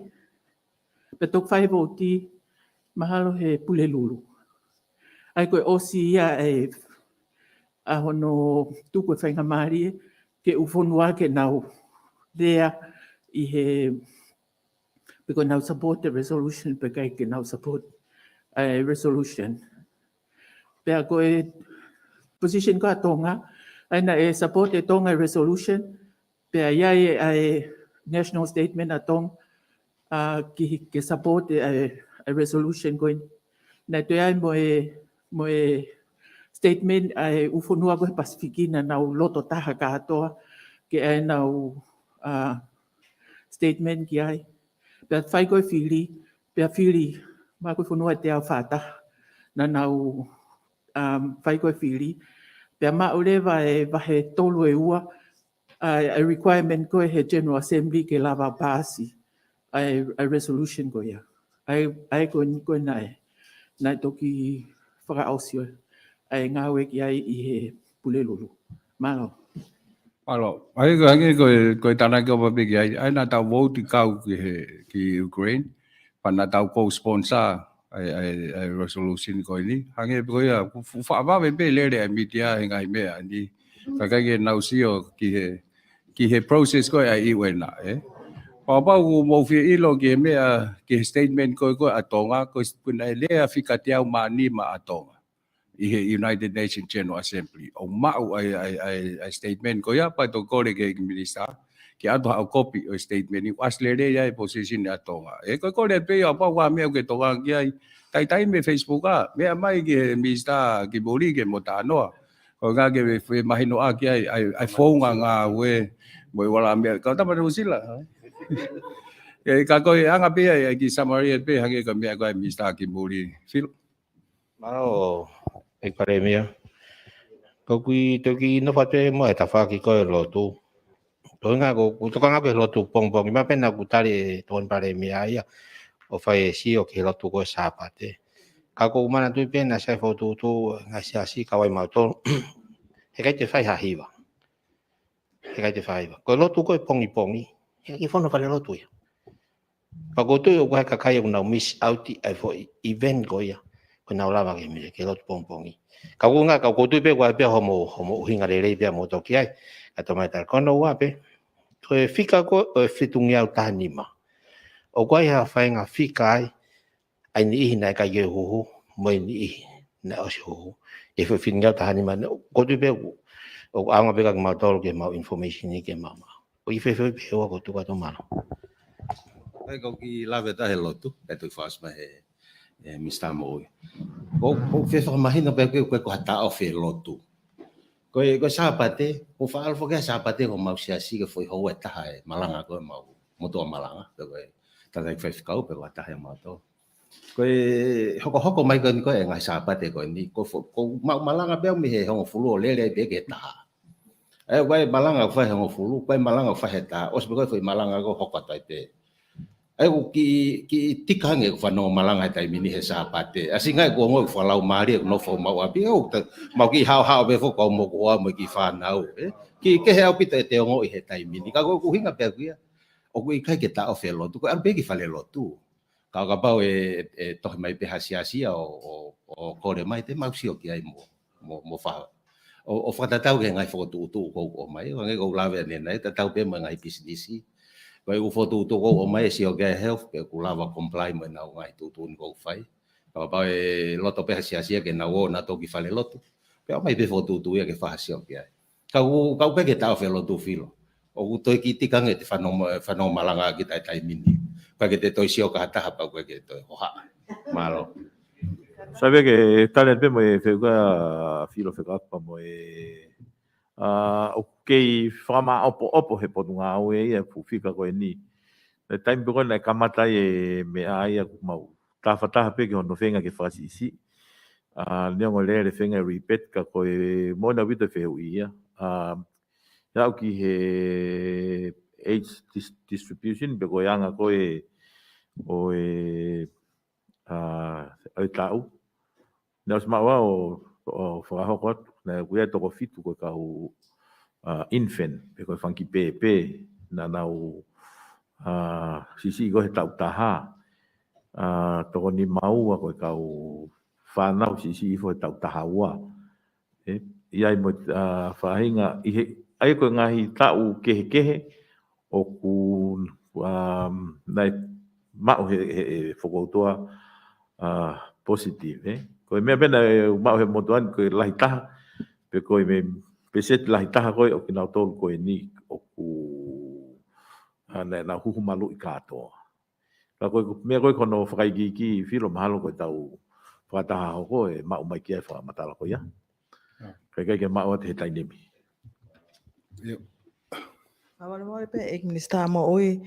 Pe tok whai voti mahalo he pule lulu. Ai koe osi ia a hono tuku e whainga maari ke ufonua ke nau there I he because now support the resolution pe kai ke now support a resolution. Pe a koe position ko a tonga aina e support e tonga resolution pe a iai a national statement a tong ke support a resolution going na te ai mo e statement a ufonua ko Pasifiki na nau loto taha ka atoa ke ai nau statement ki ai. Pea whai koe whiri, pea whiri, mā koe whanua te au whāta, na nau whai koe whiri, pea mā urewa e wahe tolu e ua, a requirement koe he General Assembly ke lava pāsi, a resolution koe ia. Ai koe nai toki whakaosio, ai ngāwe ki ai I he pule lulu. Mālo. Alo, ai ko tana ko ba big ai na tau vote kau ki Ukraine pa na tau co-sponsor ai resolution ko ni hange ko ya fa ba be le media ngai me ani ka ke nau sio ki he process ko ai wena pa ba mo fi ilo ke me ki statement ko atonga ko punai le afika tiau mani ma atonga I United Nations General Assembly. O mau ai statement ko ya pa to kore ke minister ki ato au copy o statement ni aslere ya position ya tonga. E ko kore pe ya pa wa me ke tonga ki ai tai me Facebook a me mai ke minister ki boli ke motano. Ko ga ke fe mahino a ki ai phone nga we mo wala me ka ta pa usila. E ka ko anga pe ai ki Samaria pe hange ka me ko minister ki boli. Fil. Maro e paremia. Ko kui toki no fate mo e tawhaki ko e lotu. Toi ngā ko toka ngā pe lotu pong ima pena ku tari ton paremia ia. O whai si o ke lotu ko e sāpate. Ka ko umana tui pena sai fotu tu ngā siasi kawai mauton. He kai te whai hahiwa. He kai te whai hahiwa. Ko lotu ko e pongi. He ki whono whare lotu ia. Pa ko tui o kuhai kakai o nau miss outi ai fo event ko ia. Ko nau lawa ke me ke lotu pongpongi. Ka ko nga ka ko tu pe kwa pe homo hinga le pe mo to ki ai. Ka to mai tar kono wa pe. Ko e fika ko e fitungi au tanima. O kwa ia fainga fika ai ni hina ka ye hu mo ni na o shu. E fe fitungi au tanima ko tu pe o anga pe ka ma to ke ma information ni ke mama. O I fe pe o ko tu ka to mano. Ai ko ki lave ta he lotu e tu fas ma he Mr. Moi. Ko fe fa mahina pe ko hata o fe lotu. Ko sapate, o fa alfo ke sapate ko mau siasi ke foi ho eta hai malanga ko mau moto malanga ko ta dai fe kau pe wata hai mau to. Ko hoko mai ko ngai sapate ko ni ko mau malanga pe mi he ho fulu le pe ke ta. Ko malanga fa ho fulu, ko malanga fa heta. Os ko foi malanga ko hoko tai pe. Ki tikange ko no malanga tai mini he sapate asinga ko ngo fa lau mari no fo mau abi o mau ki hao be fo ko mo ko mo ki fa nau ki ke he opita te ngo I he tai mini ka ko hinga pe kia o ko kai ke ta o fe lo tu ko ar be ki fa le lo tu ka pau to mai pe hasia o kore mai te mau si o ki ai mo fa o fa ta tau ke ngai fo tu ko mai o ngai ko lave ne nai ta tau pe mo ngai business Vai o foto to ko o mai si o ge health pe ku lava comply mo na ngai tu ko fai. Ka pa loto pe sia ke na o na to ki fale loto. Pe o mai pe foto tu ya ke fa si o ke. Ka pe ke ta fe loto filo. o utoi ki tika nge te whanau malanga ki tai mini. Ka ke te toi sio ka hataha pa koe ke toi hoha. Malo. Sabe que tal pe mo fega filo fega pa mo okay fama opo he ponga o e fu fica ko ni. Le time ko na kamata me ai ku mau. Ta fata pe ke no fenga ke fasi si. Niongo le fenga repeat ka ko mo na vita fe uia. Ya ki he age distribution be ko yanga ko o ai tau. Nós maua o whakahokot, na kuia toko fitu ko kau infant, pe koe whanki pepe, na nau sisi ko he tau taha, toko ni maua koe kau whanau sisi ifo he tau taha ua. Iai mo whahinga, ai koe ngahi tau kehe o ku nai mau he whakautoa positive, Koe mea pena mau he motuan koe lahi taha, pe koe me peset lahi taha koe o ki nau tolu koe ni o ku na huhu malu i katoa. Ka koe mea koe kono whakaiki ki whilo mahalo koe tau whakataha ho koe mau mai kia whakamatala koe ia. Kai ke mau at he tainemi. Awal mo pe ek minister mo oi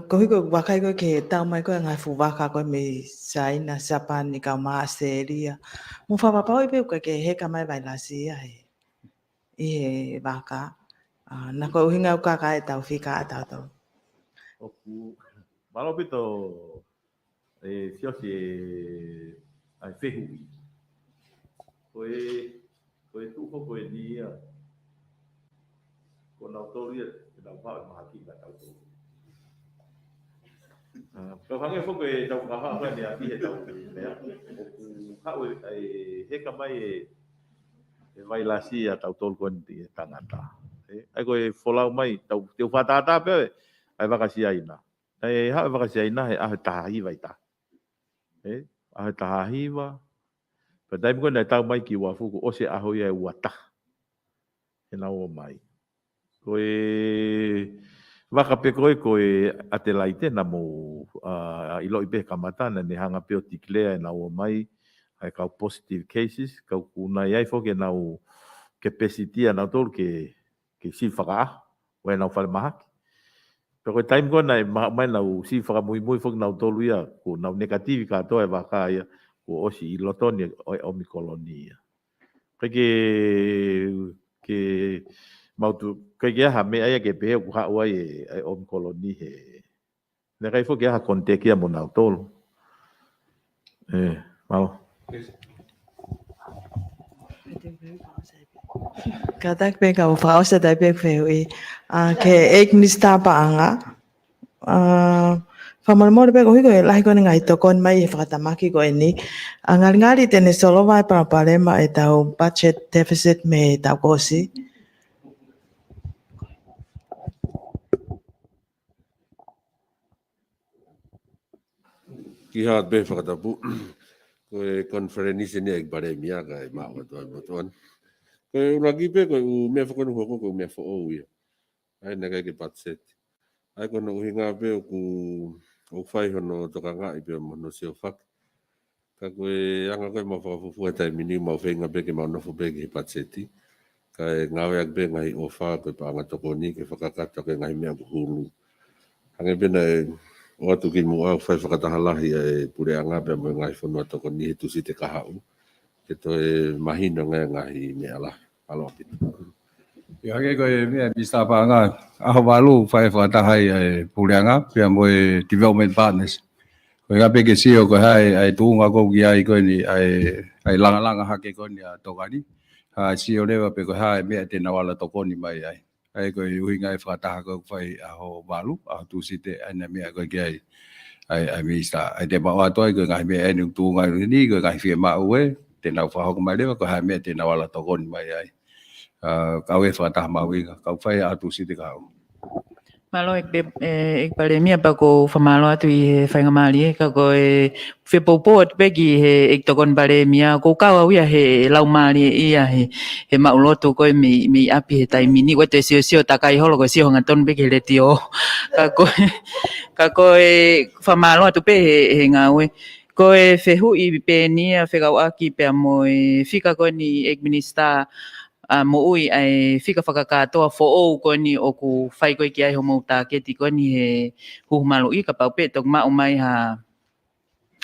ko wakai ko ke tau mai ko ngai fu waka ko me China Japan ni ka ma Australia mo fa pa oi pe ko ke he ka mai vai la si ai e waka na ko hinga ka ka tau fika ta to Oku malo pito sio si ai fehu. Koe tu ko ni ia. Ko nau toria nau pa mahaki ka tau to. Ko hange fo koe tau ka ha ni a he tau mea. O ka o he ka mai e vai la si a tau tol kon ti tangata. Ai koe folau mai tau te fatata pe ai vakasi aina. Ai ha vakasi aina he a tahi vai ta. A tahi va. Pa dai ko na tau mai ki wa fu o se a ho ia wata. E na o mai. Koe waka pe koe ate laite na mo ilo ipe kamata na ne hanga pe o tiklea na o mai ai kau positive cases kau kuna iai fo ke nau capacity na tol ke si whaka o e nau whale mahaki. Pero time ko na mai nau si whaka mui fo nau tolu ia ko nau negativi ka to e waka ia ko osi i lotoni o omikolonia. Ke mautu kai ha me ai ke pe ku ha wa e om koloni he ne kai fo ke ha kontek ia mona tolo mau katak pe ka fa o se dai pe fe ke ek minister pa anga famal mo pe ko lai ko ngai to kon mai fa tamaki ko ni angal ngali tene solo vai para palema e tau budget deficit me tau kosi Ki hat be whakatapu. Koe konferenisi ni ek bare mia ka e maa watuan. Koe uraki pe koe u mea whakanu hoko koe mea whao ia. Ai na kai ke patset. Ai kono uhinga pe o ku o whai hono toka ngai pe o mono seo whak. Ka koe anga koe ma whakafufu e tai mini ma whenga pe ke ma nofu pe ke patseti. Ka e ngawe ak pe ngai o wha koe pa anga toko ni ke whakakata ke ngai mea buhulu. Hange pe na o atu ki mua whai whakatahalahi e pure anga pe mo ngai whanua toko ni he tusi te kahau. Ke to e mahino ngai ngahi mea lah. Alo apita. Ia hange koe mea mista pa anga aho walu whai whakatahai e pure anga pia mo e development partners. Koe ngape ke sio koe hai ai tuunga kou ki ai koe ni ai langa hake koe ni a tokani. Ha sio lewa pe koe hai mea te nawala tokoni mai ai. Ai koe uhinga e whakataha koe whai aho walu, aho tūsite aina mea koe ki ai mista. Ai te mao atoi koe ngai mea enu tuunga ni koe ngai whia mau e, te nau whahoko mai lewa koe hai mea te nawala tokoni mai ai. Kau e whakataha mau inga, kau whai aho tūsite kau. Malo ik pale mia pa ko famalo atu I whainga mali ka ko whipopo at pegi ik tokon pale mia ko kawa wia he lau mali ia he mauloto ko mi api he tai mini ko te sio takai holo ko sio ngaton pegi le tio ka ko famalo atu pe he ngawe ko fehu I pe nia whekau aki pe mo fika ko ni administer mo ui ai fika whakakatoa fo ko ni o ku whai koe ki ai homo tāketi ko ni he huhumalu I ka paupe tok mao mai ha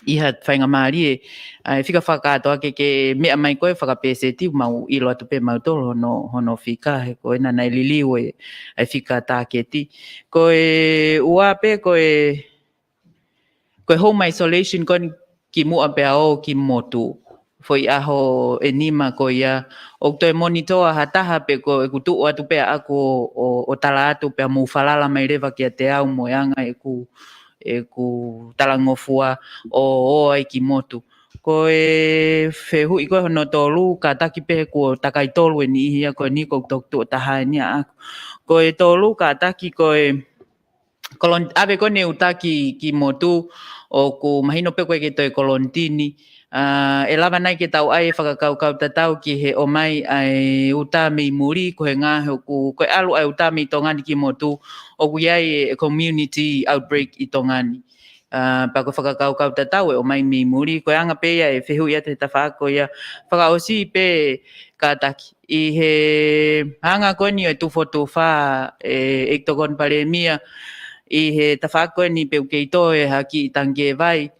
iha whainga maari ai fika whakakatoa ke mea mai koe whakapese tiu mau ilo atu pe mau tolo hono fika he koe na nai liliu ai fika tāketi koe ua pe koe home isolation ko ki mua pe ao ki motu foi aho enima ko ia o to monitor hataha pe ko kutu atu pe ako o tala atu pe mu falala mai reva ki te au moyanga e ku talangofua o ai ki motu ko fehu iko no tolu ka taki pe ko takai tolu ni ia ko ni ko tok to tahani ako ko tolu ka taki ko kolon ave ko ne utaki ki motu o ku mahino pe ko ke to kolontini e lava nai ke tau ai whakakau tatau ki he o mai ai utami muri ko he ngā ko alu ai utami tongani ki motu o ku iai community outbreak I tongani. Pa ko whakakau tatau o mai mi muri ko anga pe ia whehu ia te tawhako ia whakaosi pe kātaki. I he hanga ko ni e tufo wha e tokon pare mia I he tawhako ni pe ukeito e haki tange vai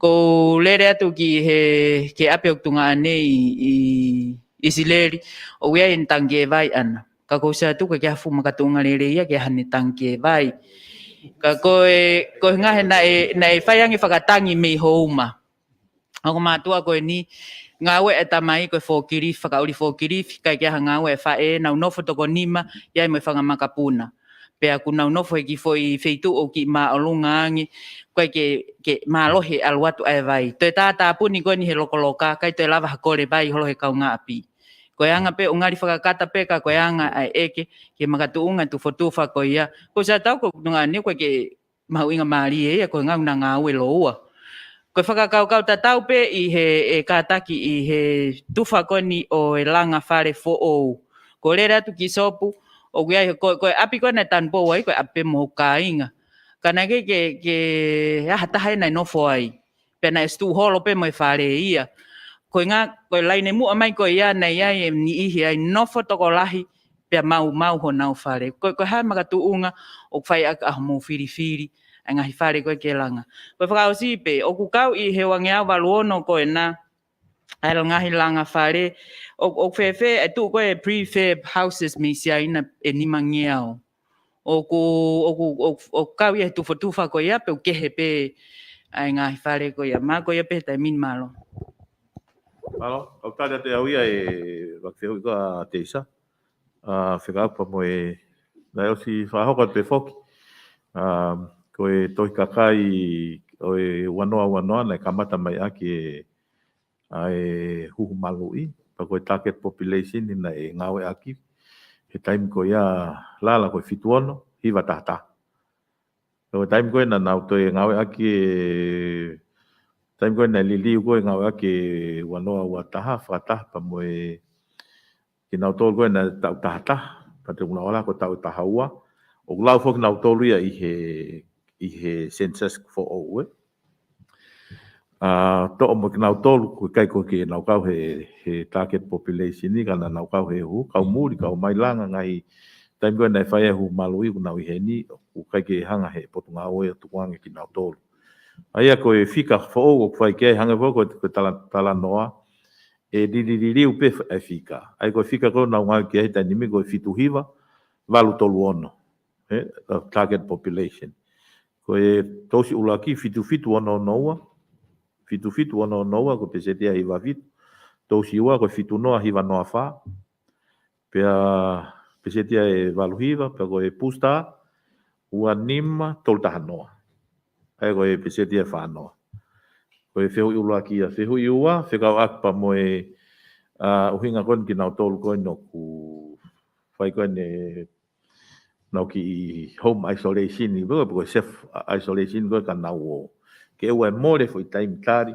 ko lere atu ki ke ape o tunga ane I sileri o wea in tange vai ana ka ko sa tu ke hafu makatunga lere ia ke hane tange vai ka ko ngahe na e whaiangi whakatangi me houma ako matua ko ni ngawe e tamai ko fokiri whakauri fokiri kai ke ngawe whae na unofo toko nima ia mo whangamakapuna pe aku na unofo ki foi feitu o ki ma olungangi koe ke malohe aluatu ai vai. Toi tata puni koe ni he lokoloka, kai toi lava hakore vai holo he kaunga api. Koe anga pe ungari whakakata pe ka koe anga ai eke, ke makatuunga tu fotufa koe ia. Koe sa tau koe nunga ni koe ke mahu inga maari e ia koe ngau na ngā ue loua. Koe whakakau tatau pe I he kātaki I he tufa koe ni o langa whare fo ou. Koe rera tu ki sopu, o koe api koe na tanpo wai koe ape mohu ka inga. Kana ke hatahe nai no foi pena stu holo pe mo fare ia ko laine mu mai ko ia nei ai ni I ai no fotokolahi pe mau ho nau fare ko ha magatu unga o fai a mo firi anga hi fare ko ke langa ko fa si pe o ku kau I he wange a valuono ko na ai ngahi langa fare o fefe tu ko prefab houses mi sia ina ni mangiao o kau ia tufa ko ia pe o kehe pe ai ngā whare ko ia mā ko ia pe tai min malo. Malo, au tāna te au ia wakwehu I ka te isa. Whekaupa mo nai o si whahoka te whoki. Ko tohi kakai o wanoa nai kamata mai aki ai huhu malui. Pa ko target population I nai ngawe aki. He time ko ia lala ko fituono hiwa tata. Ko time ko na nau to ngawe aki time ko na lili ko ngawe aki wanoa wa taha fata pa mo ki nau to ko na tau tata pa te una wala ko tau tahaua o lau fok nau to ia I he census for o to mo ki nau to ko kai ko ki nau kau he target population ni kana nau kau he hu kau muri kau mai langa ngai time ko na fai hu malui ko nau he ni ko kai ke hanga he potunga o tu wangi ki nau to ai ko e fika fo o fai ke hanga fo ko tala noa e di u pe e fika ai ko fika ko nau ngai ke ta ni mi ko fitu hiva valu tolu ono target population ko e tosi ulaki fitu ono noa fitu ono noa ko pesetia I va fit tosi ua ko fitu noa hiva noa fa pe pesetia e valuhiva pe ko e pusta ua nima tolta noa ai ko e pesetia fa noa ko e fehu ula ki a fehu ua fekau akpa mo uhinga kon ki nau tol ko no ku fai ko ne nau ki home isolation ni ko self isolation ko ka nau ke o more foi time tari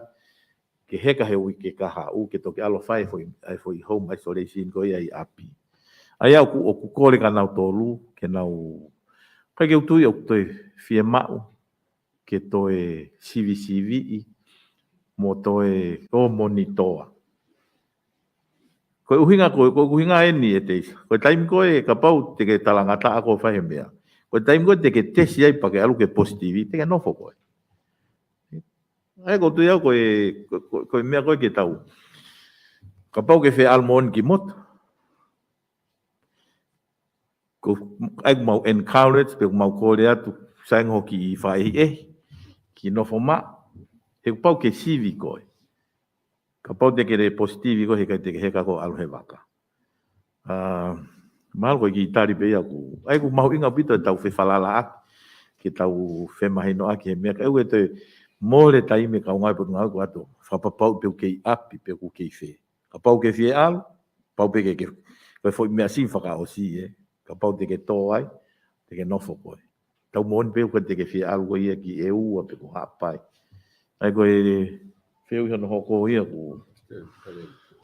ke heka he wi ke ka ha u ke to ke alo fai foi home isolation ko ia i api ai au ku kore ka nau tolu ke nau ka ke tu yo to fie mau ke to e civi mo to e o monitoa ko uhinga e ni e te ko time ko e ka pau te ke talangata ako fai mea ko time ko te ke test ai pa ke alu ke positivi te ke no fo ko ai ko tu ia ko mea ko ke tau ka pau ke fe almon ki mot ko ai mau encourage pe mau ko le atu sang ho ki fai ki no fo ma he pau ke civi ko ka pau te ke positivi ko he ka te ke ka ko alu he waka mal ko ki tari pe aku ai ku mau inga pito tau fe falala ki tau fe mahino aki me ka e te more tai me ka ngai pot ngai ko ato fa pa pau pe ke api pe ku ke fe ka pau ke fe al pau pe ke ko foi me assim fa ka osi ka pau te ke to ai te ke no fo ko tau mon pe ko te ke fe al ko ia ki eu pe ko hapai ai ko feu no hoko ia ku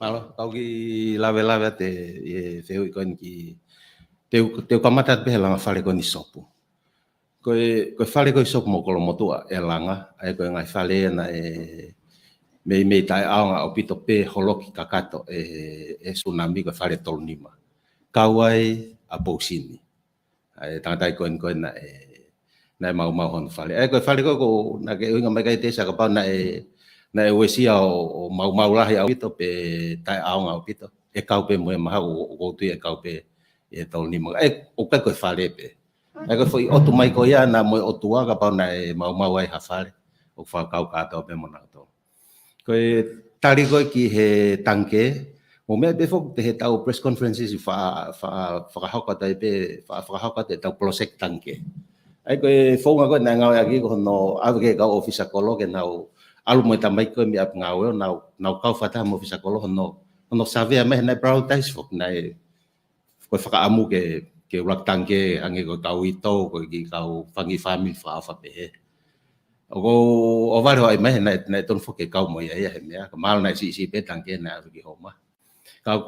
malo tau ki lave te e feu kon ki te kamata pe langa fale kon sopu ko fale ko sopu mo kolo motua e langa ai ko ngai fale na me tai anga o pito pe holoki kakato e tsunami ko fale tolnima kawai aposini ai tata kon na mau hon fale ai ko fale ko na ke inga mai kai te sa ka pa na wesi o mau lah ya pito pe tai anga o pito e kau pe mo ma o tu e kau pe e tolnima o ka ko fale pe ai ko foi o tu mai ko ya na mo o tua ka pa na mau ai ha fale o fa kau ka to pe mo na to ko tari ko ki he tangke o me be fo te he tau press conferences fa haka tai pe fa haka te tau project tangke ai ko fo nga ko na nga ya ki ko no ave ka office ko ke na alu mo tamai ko mi ap ngau na kau fata mo office ko no save me na prioritize fo na ko fa amu ke ulak tangke ange ko kau ito ko ki kau fangi family fa pe o varo ai me na ton fo ke kau mo ya me ka mal na si pe tangke na ki homa kau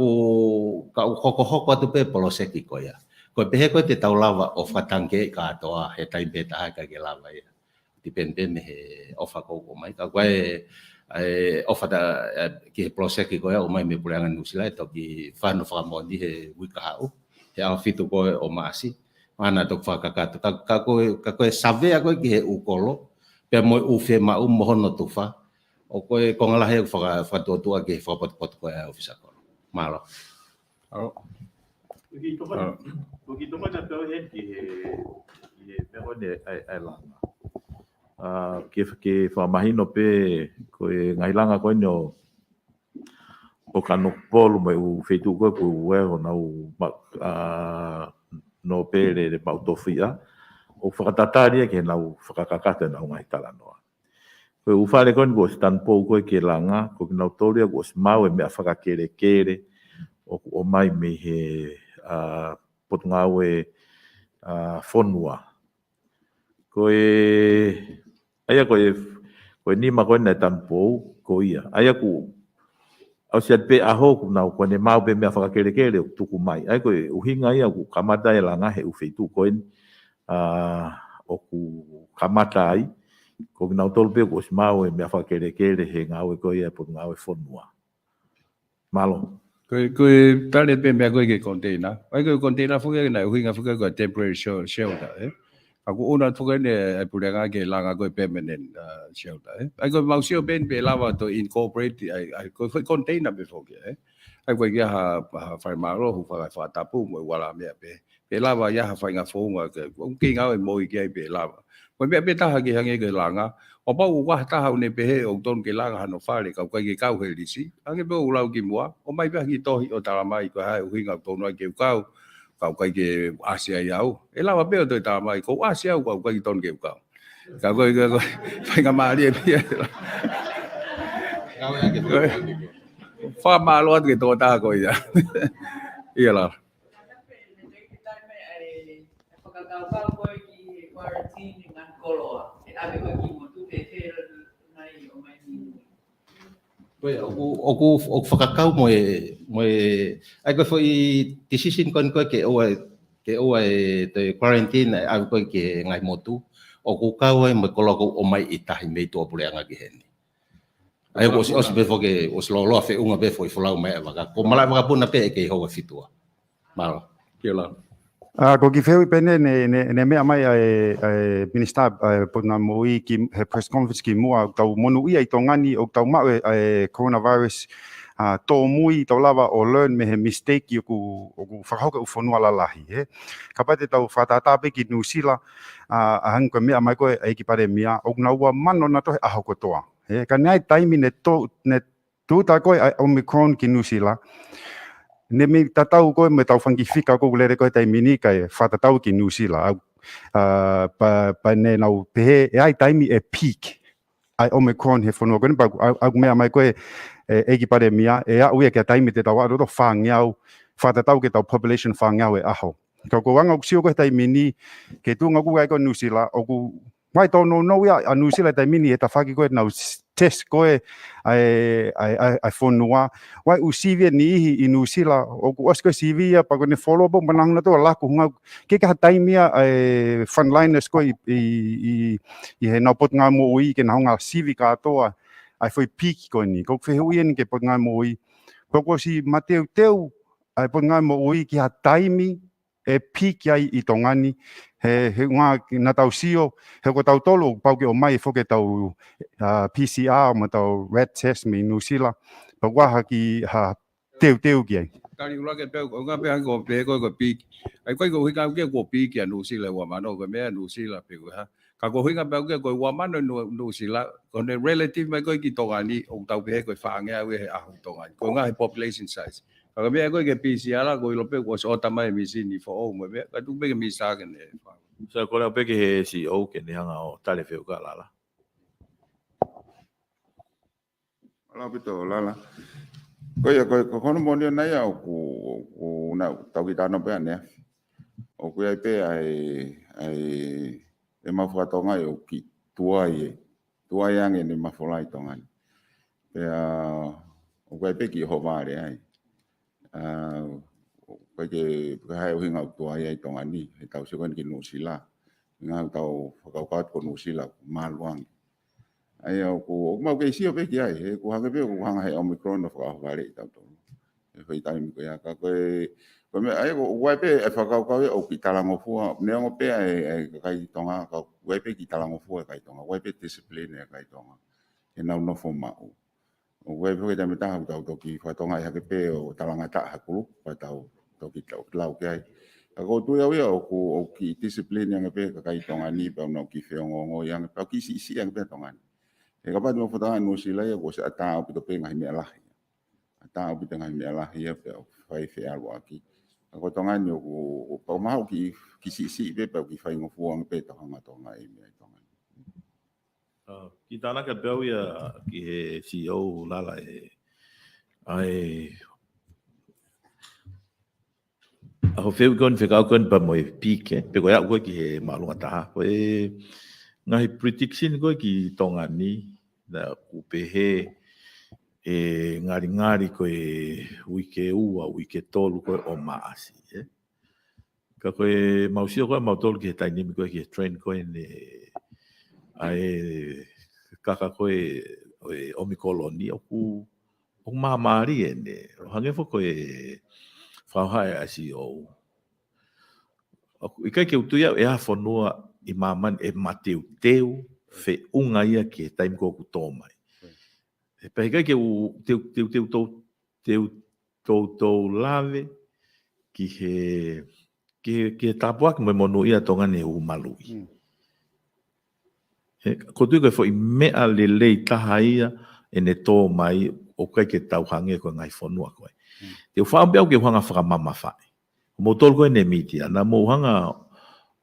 hoko tu pe poloseki ko ya ko pe ko te tau lava o fatangke ka to he tai pe ta ka ke lava ya depende me o fa ko mai ka ko o fa da ki poloseki ko ya o mai me pulangan nusila to ki fan fa mo di he wika au he au fitu ko o masi mana to fa ka ko save ko ki he ukolo pe mo u fe ma u mo no tu fa o ko ngala he fa to ki fa pot ko ya ofisa ko malo begitu mana tahu he ai langa ke fa mahino pe ko ngai langa ko o kanu polu mai u fetu ko we na u no pele de pautofia o fakatataria ke na u fakakakata na ngai tala no ko u fale kon go stan po ko ke langa ko na toria go mau me afakakere o mai me he pot ngawe fonua ko aya ko ni ma ko na tampo ko ia aya ku au se pe aho ku na ko ne mau be me afakakere tu ku mai ai ko u hinga ia ku kamata ia langa he u feitu ko o ku kamata ai ko na tol pe ko mau me afakakere he ngawe ko ia pot ngawe fonua malo ko tale pe me ko ke container ai ko container fu ke na uhinga fu ko temporary shelter aku una fu ke ne pulenga ke langa ko permanent shelter ai ko mau sio ben pe lava to incorporate ai ko container be fu ke ai ko ya ha fa malo hu fa tapu mo wala me pe lava ya ha fa nga fu nga ke ki nga mo ke pe lava ko me ta ha ke hange ke langa o pa u wa ta ha ne pe he o ton ke langa no fale ka ke kau he lisi ange be u lau ki mua o mai ba ki to o tala mai ko ha u hinga to no ke kau ke asia yau e la ba pe to ta mai ko asia ko ki ton ke kau ka ko fa nga ma ri pe fa ma lo ke to ta ko ya ia la Kalau kau pergi quarantine dengan koloa, ada kau pergi motu befer nai omai ni. Oku whakakau ai koe foi decision kon koe ke oa te quarantine ai koe ke ngai motu oku kau ai mo koloko o mai i tahi mei tō puleanga ki heni. Ai ko os be fo ke os lo fe unga be foi folau mai waka ko mala waka puna pe ke hoa fitua. Malo. Kia la. Ko ki whewi pene ne mea mai minister puna moi ki he press conference ki mua tau monu ia i tō ngani o tau mawe coronavirus tō mui tau lava o learn me he mistake i oku whakahauka u whanua lalahi. Ka pate tau whatatāpe ki New Zealand a hangu mea mai koe e ki pare mea o na ua mano na tohe aho kotoa. Ka neai taimi ne tūta koe Omicron ki New Zealand ne me tatau koe me tau whangi whika koe lere koe tai mini kai whatatau ki New Zealand pa ne nau pehe e ai taimi e peak ai Omicron he whanua koe au mea mai koe e ki pare mea e a uia kia taimi te tau aroto whangiau whatatau ke tau population whangiau e aho ka ko wanga kusio koe tai mini ke tunga kuka koe New Zealand o ku mai tau no ia a New Zealand tai mini e ta whaki koe nau test koe ai whanua. Wai u CV ni ihi i New Zealand, o ku osko CV ia pa kone follow up manang na toa laku hunga. Ke ka taimia frontliners koe i he nau pot ngā mo ui ke na hunga CV ka atoa ai foi peak koe ni. Kok whehui ni ke pot ngā mo ui. Koko si mateu teu ai pot ngā mo ui ki ha taimi e peak ai i tongani. He ngā na tau sio, he ko tau tolu pau ke o mai foke tau PCR ma tau red test me New Zealand. Pa waha ki ha teu ki ai. Kari ula ke peu, ngā pe hango pe koe ko piki. Ai koe ko hika ke ko piki a New Zealand wa mano ko mea New Zealand pe ko ha. Ka ko hika pe ko wa mano New Zealand, ko ne relative mai koe ki tongani o tau pe ko whaangea we he ahu tongani. Ko ngā he population size. Ka mea koe ke PCR ko ilo pe ko so tamai misini fo o me ka tu pe ke misa ke ne. Sa ko le pe ke he CEO ke ne hanga o tale feu ka lala. Ala pito lala. Ko kono monio nai au ku na tau ki tano pe ane. O ku ai pe ai e mafua tonga o ki tuai ange ne mafula i tonga. Pe o ku ai pe ki ho vale ai. Ko ke hai o hinga tuai ai tonga ni e tau se kon ki New Zealand. Nga tau whakaukat ko New Zealand maluang. Ai au ko mau ke sio pe ki ai e ku hanga pe ku hanga he Omicron no whakavale i tau tonga. E whai taimi ko ia ka koe me ai ko wai pe e whakaukau e o ki talangofua. Ne o pe e kai tonga ka wai pe ki talangofua e kai tonga. Wai pe discipline e kai tonga. E nau nofo mau. O wai pe te me taha tau toki whatonga i hake pe o talangata hakulu pa tau toki lau ke ai. Ka ko tu ia o ki discipline yang pe ka kai tonga ni pa no ki whiongongo yang pa ki si yang pe tonga ni. E ka pa no whatonga no si lai ko se ata o pito pe ngai me alahi. Ata o pito ngai me alahi e pe o whai whialo aki. Ka ko tonga ni o pa mau ki si pe pa ki whai ngofuang pe tonga tonga e me tonga. Ki tāna ka peu ia ki he CEO lala e ai ho feu kon fe ka kon pa mo pike pe ko ya ko ki he malunga taha ko e ngai prediction ko ki tonga ni na ku pe he e ngari ko e wike wike tolu ko o maasi ka ko e mausio ko ma tolu ki tai ni ko ki train ko ne ai kaka ko e omikoloni o ku o mamari ene hange fo ko e whauhai a CEO. I kai ke utuia e a whanua i maman e mateu teu fe unga ia ki e taim ko ku tōmai. E pai kai ke u teu lave ki he tapuak me monu ia tonga ne u malui. Ko tui koe fo i mea lelei taha ia e ne tōmai o kai ke tau hange ko ngai whanua koe. Te whao beau ke hanga whakamama whae. Mo tolu koe ne mitia, na mo hanga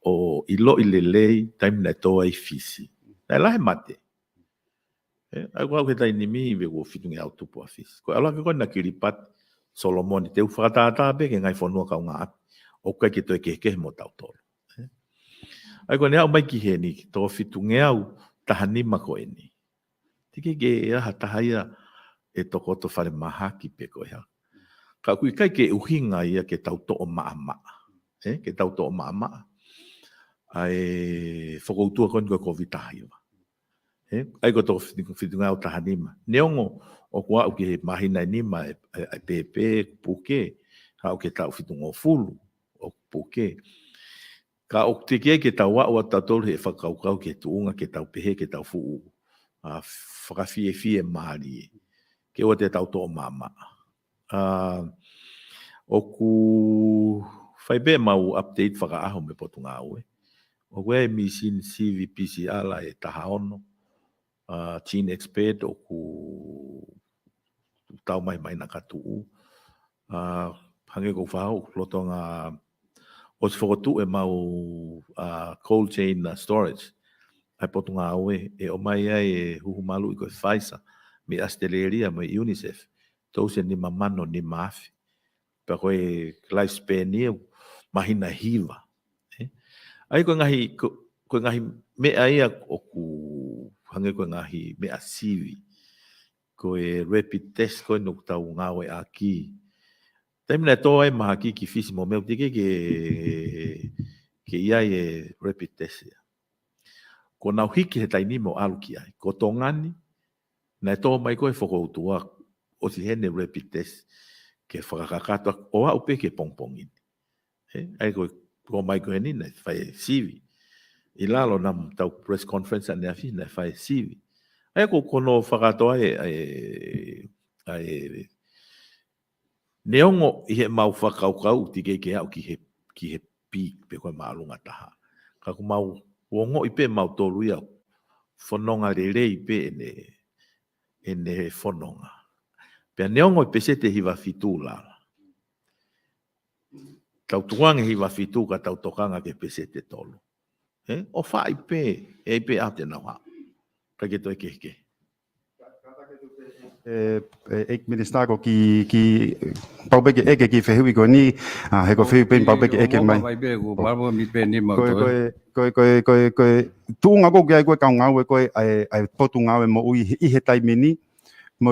o ilo i lelei taim na toa i fisi. Na lahe mate. Ai kua ke tai nimi ve ko fitungi au tupu a fisi. Ko ala ke koe na kiripat Solomoni, te whakatata be ke ngai whanua ka unga api. O kai ke toi ke mo tau tolu. Ai ko ne au mai ki he ni to fitunge au tahani mako ni. Tike ke ha tahaya e toko to fale mahaki pe ko ya. Ka kui kai ke uhinga ia ke tau to o maama. Ke tau to o maama. Ai whakoutua kon ko COVID-19. Ai ko to fitunga au tahanima. Neongo o kua au ke mahina nima e pepe puke. Ka au ke tau fitunga o fulu o puke. Ka o te ke tau wa o tau he whakaukau ke tuunga ke tau pehe ke tau fuu. Whakawhie maari. Ke o te tau to o mama. O ku whaibe mau update whakaaho me potunga au o koe mi sin CVPCR la e taha ono, teen expert o ku tau mai na katuu. Hange ko whao, lotonga o se whakotu e mau cold chain storage. Ai potunga aue, e o mai ai e huhumalu i koe Pfizer, me Asteleria, me UNICEF, tau se ni mamano ni maafi. Pa koe lifespan ni mahina hiva. Ai ko ngahi mea ia o ku hange ko ngahi mea sivi. Ko e rapid test ko nuk tau ngawe aki. Taimina to ai maha ki fisi mo meu tike ke ia e rapid test ia. Ko nau hiki he taini mo alu ki ai. Ko tongani, na to mai ko e whakoutua o si hene rapid test ke whakakakatua o au pe ke pongpongin. Ai ko mai ko ni na fai CV. I lalo nam tau press conference ane afi na fai CV. Ai ko kono whakatoa ai neongo i he mau whakaukau tike ke au ki he peak pe koe maalunga taha. Ka ku mau wongo i pe mau tolu iau. Whanonga rere i pe ene whanonga. Pea neongo i pe se te hiwa fitu lala. Tau tuange hiwa fitu ka tau tokanga ke pese te tolu. O whai pe, e pe a te nawa. Ka ke toi keke. Ek minister ko ki paubeke eke ki fehui ko ni he ko fehui pen paubeke eke mai. Mai be ko marmo mi pe ni ma ko tunga ko ke ko ka ngawe ko ai potunga mo i he taimini. Mo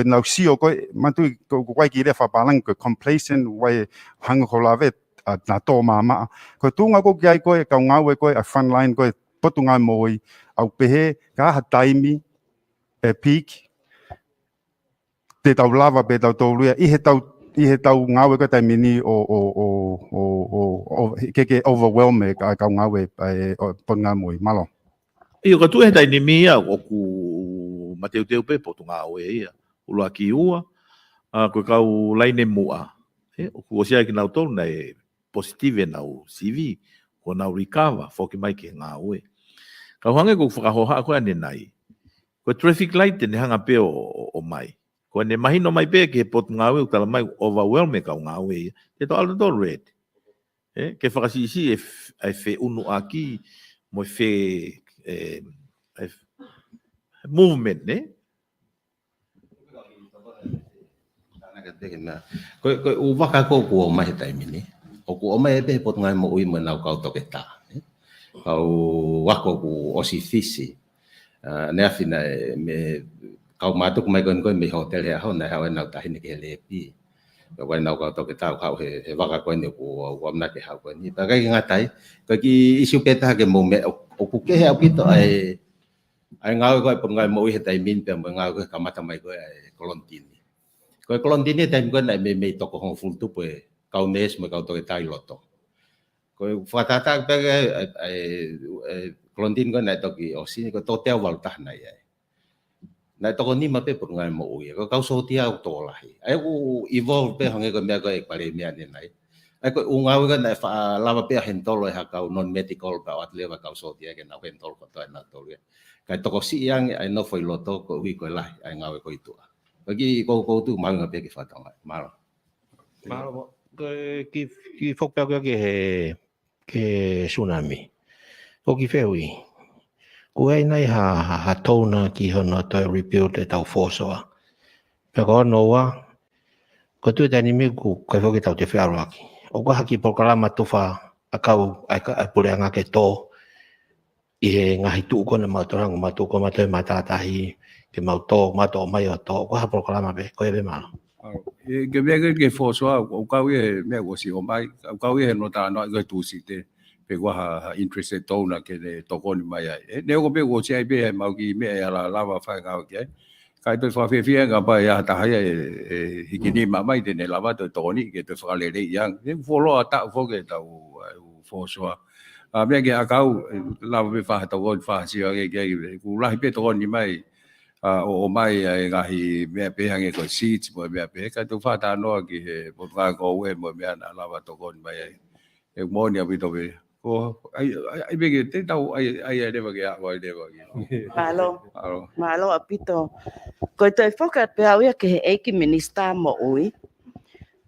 nau sio ko mantu ko wai ki le fa balang ko complacent wai hang ko lave na to mama ko tunga ko kai ko ka ngawe ko a front line ko potunga mo i au pehe ka ha taimi e peak te tau lava pe tau tolu i he tau ngawe ko taimini o ke overwhelm ka ngawe potunga mo i malo Io ka tu he taini mia o ku mateu pe potunga o ia. Ula ki ua, ko kau laine mua. O ku osia ki nau tolu nei positive nau CV, ko nau recover, foki mai ki ngā ue. Ka hange ko whakahoha ko ane nai. Ko traffic light ne hanga pe o mai. Ko ane mahino mai pe ke potunga ue, utala mai overwhelme kau ngā ue ia. Te to ala do red. Ke whakasisi e fe unu aki, mo fe movement, ne? Ko waka ko o mai taimini. O ko o mai pe pot ngai mo ui mo nau kau toke ta. Kau wako ku osi fisi. Ne afina me kau matuk mai kon me hotel he ho na ha nau tahi ni ke lepi. Ko nau kau toke ta kau he waka ko ni ku wa na ke ha ko ni. Pa kai ngatai ko ki isu peta ke mo me o ku ke ha pito ai ngau ko pot ngai mo ui he taimin pe mo ngau ko kamata mai ko kolontini. Ko kolontini taim ko na me toko hong full tu pe kau nes me kau toke tai loto. Ko fatata pe klontin ko na toki osi ko totel wal tah na ya. Na toko ni ma pe por ngai mo ui ko kau so tia to lahi. Ai ku evolve pe hange ko me ko ek pare mia ni nai. Ai ko ungau ko na fa lava pe hentolo ha kau non medical ka at leva kau so tia ke na hentol ko to na to ya. Kai toko si yang ai no foi loto ko wi ko lai ai ngau ko itu. Bagi ko tu mau ngape ke fatang mal. Malo ki fok pe ke tsunami. O ki fewi. Ko ai nai ha tona ki hono to rebuild e tau fosoa. Pe ko noa ko tu tani me ku ko fok tau te fiaro aki. O ko haki programa tu fa akau ai pule anga ke to I he ngahi tu ko na matorang matu ko matu mata tahi ke mau to mato mai o to ko ha programa be ko e be malo. Ke mea ke fosoa o kau e mea o si o mai o kau e no ta no ko tu si te pe ko ha interested tona ke le tokoni mai ai ne ko pe o si ai be mau ki me ala lava fa ka ke kai pe fa fe fe ga ba ya ta hai e hikini ma mai te ne lava to toni ke te fa le le yang ne folo ata fo ke ta o fosoa a mea ke akau lava pe fa ta o fa si ke ku la pe toni mai o mai ai ngahi mea pe hange ko seats mo mea pe ka tu fa ta no ki he mo ka ko we mo mea na lava to kon mai ai e mo ni abi to be ko ai be ke te tau ai de ba ke a wa de ba ke Malo apito. Ko te foka pe au ke he eki minister mo ui.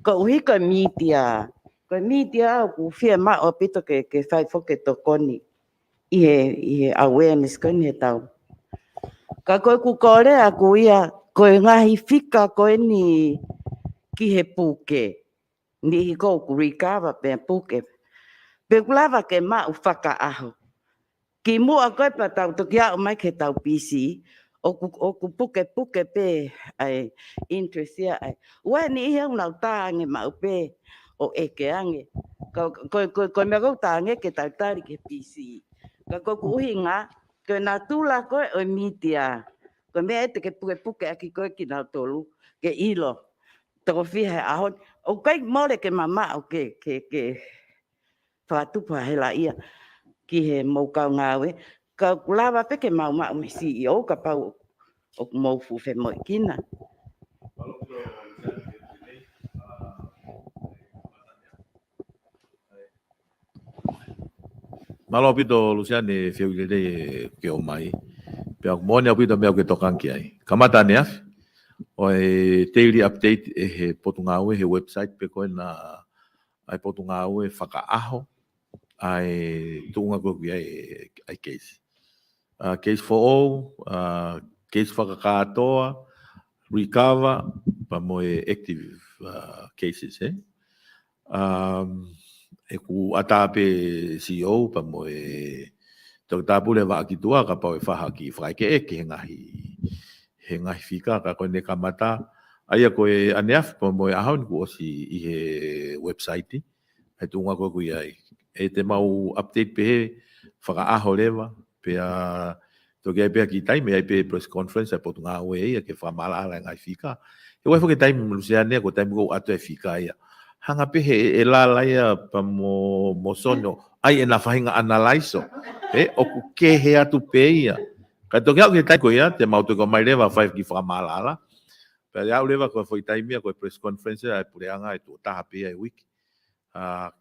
Ko ui ko media. Ko media ku fia ma apito ke fai foke to koni. I he awareness ko ni tau. Ka koe ku kore a ku ia, koe ngahi whika koe ni ki he puke. Ni hi kou ku recover pe puke. Pe kulawa ke mau whaka aho. Ki mua koe pa tau toki au mai ke tau PC. O ku puke pe ai interest ia ai. Ua ni ia unau tānge mau pe o eke ange. Koe mea kou tānge ke tau tari ke PC. Ka koe ku uhi ngā. Koe nā tūla koe o media. Koe mea ete ke puke aki koe ki nā tolu. Ke ilo. Toko whiha e ahon. O koe more ke mama o ke whatupa hela ia. Ki he maukau ngāwe. Ka kulawa pe ke mau me CEO ka pau o mau fuwhe mo kina. Malo pito Luciane fiu le ke o mai. Pe ak mo ne pito me ke tokan ki ai. Kamata ne af. O daily update he potungawe he website pe ko na ai potungawe whaka aho ai tunga ko ki ai case. Case for all, case whakakatoa, recover, pa mo active cases e ku atape CEO pa mo tok tapu le wa ki tua ka pa e whaha ki whaike ke he ngahi whika ka koe ne kamata aia koe aneaf pa mo ahon ku osi i he website e tunga koe kui ai e te mau update pe he whaka aho lewa pe a toki ai pe ki taime ai pe press conference e potunga oe ia ke whamala ala ngahi whika e wai whake taime lusiane ko taime ko ato e whika ia hanga pe he e la laia pa mo sono ai e na whahinga analaiso o ku ke he atu pe ia ka toki au ke tai ko ia te mau ko mai lewa whai ki whamalala pe au lewa ko foi taimia ko press conference ai pureanga e tu taha pe ai wiki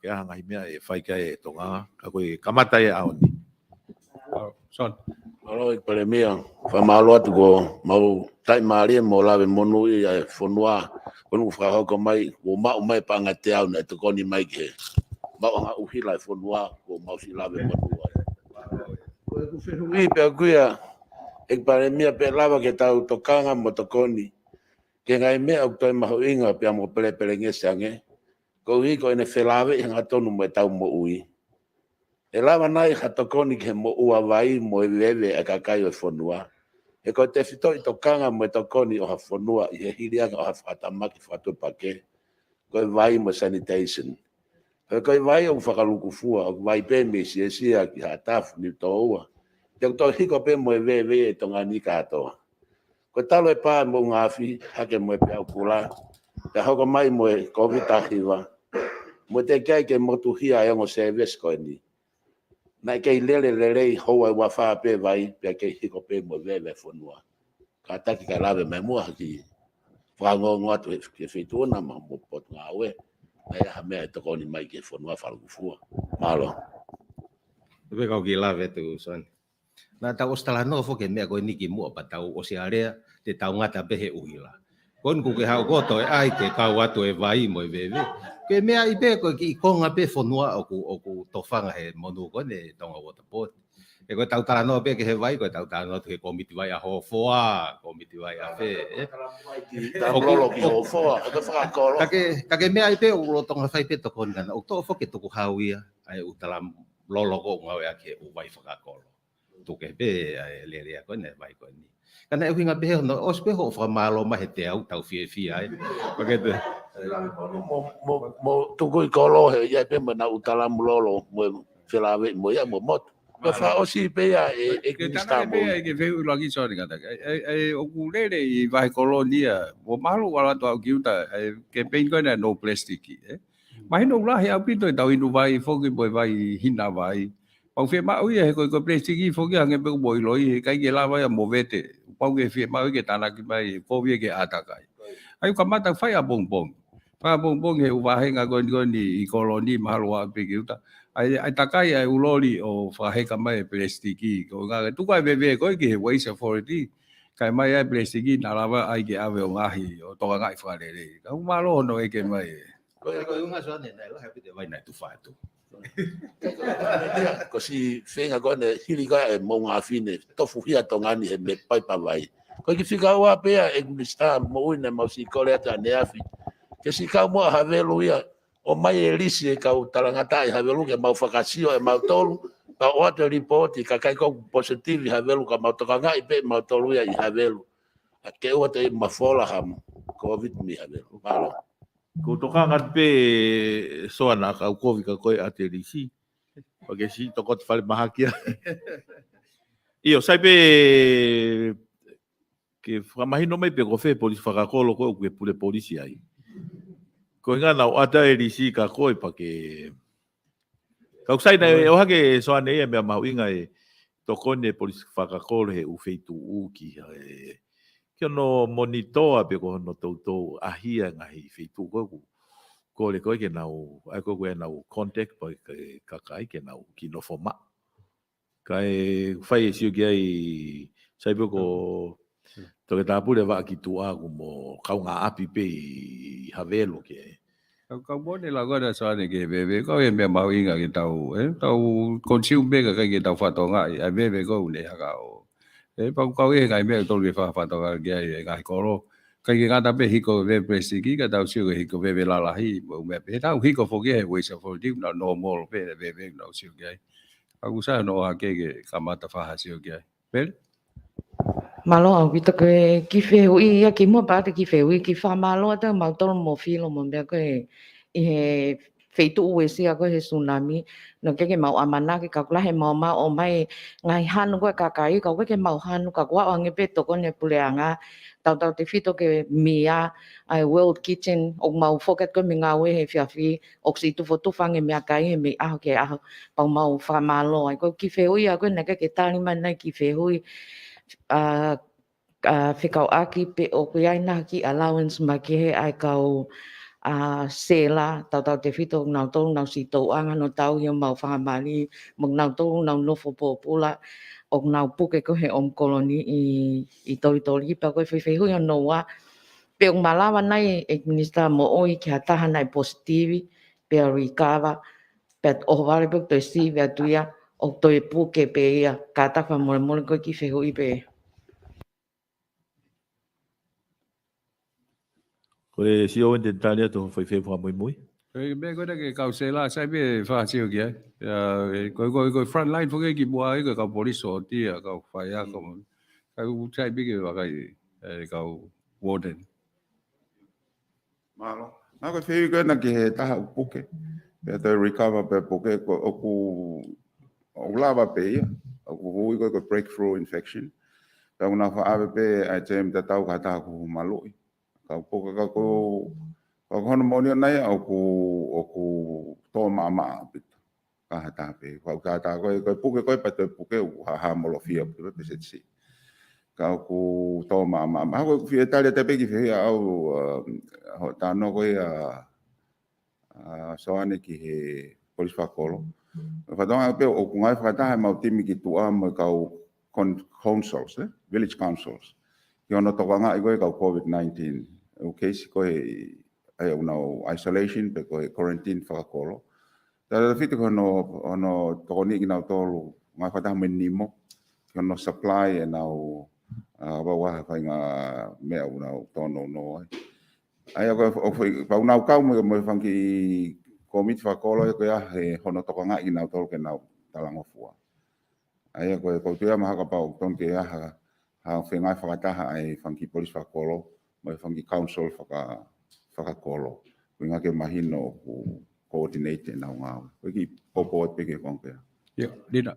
ke hanga himia e whai ka e tonga ka koe kamata e aoni Son Alo i pare mea whamalo atu ko mau tai maari mo lawe monu i ai whanua konu whakahau ko mai ko mau mai panga te au na te koni mai ke mau anga uhila i whanua ko mau si lawe monu ai ko e ku whenungi pe a kuia e pare mea pe lawa ke tau tokanga mo to koni ke ngai mea au toi maho inga pe a mo pere ngese ange ko hi ko ene whelawe i hanga tonu mo e tau mo ui e lawa nai hatokoni ke mo ua vai mo e wewe a kakai o whanua. E ko te whito i tokanga mo e tokoni o ha whanua i he hirianga o ha whatamaki whatu pake. Ko e vai mo sanitation. Ko e vai o whakaluku fua, o vai pe me si e sia ki ha tafu ni to ua. Te to hiko pe mo e wewe e tonga ni katoa. Ko talo e pā mo ngafi, hake mo e pe au kula. Te hoko mai mo e COVID-19. Mo te kai ke motu hia e ngo service ko e ni. Na kei lele hoa wa fa pe vai pe ke hiko pe mo veve fonua ka taki ka lave me mo ki fa ngo ngatu ke fitu na mo pot ngawe na ya me to ko ni mai ke fonua fa lu fu malo Ve kau ki lave tu son na ta ostala no fo ke me ko ni ki mo pa tau o se area te tau ngata pe he uhila kon ku ke ha ko to ai ke ka watu e vai mo veve ke me ai pe ko ki konga pe fonua o ku to fanga he monu ko ne tonga water pot e ko tau tala no pe ke he vai ko tau tala no ke komiti vai a ho foa komiti vai a fe o lo ki ho foa ko fa ko lo ka ke me ai pe o lo tonga fai pe to kon kana o to fo ke to ku hauia ai u tala lolo ko ngawe ake u vai fa ko tuke be le ko ne vai ko ni kana e hinga be no os be ho fa malo ma he te au tau fie ai paketu mo tuku i kolo he ia pe mana utala mulolo mo felawe mo ia mo mot pa fa osi pe ia e Kita be ke veu lagi so ni kata o kulele I vai kolonia mo malo wala to au kiuta ke pein ko na no plastic mai no la ya pito tau inu vai foki boy vai hina vai pau fe ma ui he ko plastic foki ange pe boy loi kai ke la vai mo vete pau ke fe ma ke tana ki mai ko vie ke atakai ai kamata fai a bong bong he uwa he nga ni I koloni malo a pe kiuta ai takai ai uloli o fahe kamai plastiki ko nga tu kai bebe ko ke waste authority kai mai ai plastiki na lava ai ke ave o ngahi o to ngai fa le ka malo no e ke mai ko unga so ne la happy de vai na tu fa tu ko si fenga ko ne hiliga e mo nga fine to fuhia to ngani e me pai pa vai ko ki fika wa pe e mista mo ina mo si koleta ne afi ke si ka mo havelu ia o mai e lisi e kau talangata I havelu ke mau whakasio e mau tolu ka oate report ka kai kau positive I havelu ka mau tokanga I pe mau tolu ia I havelu ke oate I mafola ham COVID mi havelu malo Ko tokanga pe so ana ka COVID ka koe ate lisi pake si tokot fale mahakia io sai pe ke whamahino mai pe kofe polisi whakakolo koe ke pule polisi ai ko ngana o ata e lisi ka koe pake kau sai na o hake so ane e mea mahu inga e tokone polisi whakakolo he ufeitu uki ke no monitoa pe ko no tautou ahia ngahi feitu ko le koe ke nau ai ko koe nau contact pa kakai ke nau ki no foma kai fai e siu ki ai sai pe ko toke tapure wa ki tua como kau ngā api pe I havelo ke kau bone la gona so ane ke bebe ko e me mau inga ke tau consume ka ke tau fatonga ai bebe ko ne ha o pau kau e ngai me to le fa fatonga ke ai ngai koro kai ke ngata pe hiko ve presiki ka tau siu hiko bebe la la hi mo me pe tau hiko foge we so for dim na normal pe bebe no siu ke aku sa no ha ke kamata fa ha siu ke pel Malo au kita ke ki fe ui ya ki mo pa te ki fe ui ki fa malo ta mau tol mo filo mo be ko e feitu u sia ko he tsunami no ke mau amana ke ka kula he mau ma o mai ngai han ko ka kai ka ke mau han ka kwa ange pe to ko ne puleanga tau te fito ke mia ai world kitchen o mau foket ko minga we he fiafi oksitu fotu fange mia kai me a ke a pa mau fa malo ai ko ki fe ui ya ko ne ke tani man ki fe ui whikau aki pe o kuiai na ki allowance ma ki he ai kau sela tau te whito nau tolu nau si tau anga no tau hio mau whakamali mong nau tolu nau nofo pōpula o nau puke ko he om koloni I tori pa koe whiwhihui o noa pe o malawa nai e minister mo oi ki ha taha nai positivi pe a rikawa pe o wale pe toi si vea tuia o toi puke pe ia ka takwa mole koe ki whihui pe ko le si o ente tania to foi fe fa muy me ko ke kau sela sai be fa siu ke ko front line foge ki bua ko ka police o ti ka fa ya ko ka sai be ke wa kai ka warden malo na ko fe ko na ke ta puke pe to recover pe puke ko ku o lava pe o ko breakthrough infection ta una fa ave pe ai tem ta tau ka ta ku maloi ka puke ka ko hono monio nai o ku to mama pit ka ta pe ka ta ko puke ko pa te puke ha molofia pe se si ka ku to mama ma ko fi Italia te pe ki fi au ta no ko so ane ki he polis fakolo fa donga pe o ku ngai fa ta ma timi ki tu am ka councils village councils yo no to nga i ka COVID-19 o case ko ai una isolation pe ko quarantine fakolo ta fiti ko no to ni na to ngai fa ta menimo ko no supply and now wa fa nga me una to no ai ko pa una ka mo fangi komit fa kolo ko ya he hono to nga ina to ke na talango fua Ai ko tu ma ka pa ton ke ha whengai whakataha ai whanki polis whakakolo, mai whanki council whakakolo. Winga ke mahino ku coordinate na ngā. Wiki popo at peke kongpea. Yeah, Lina.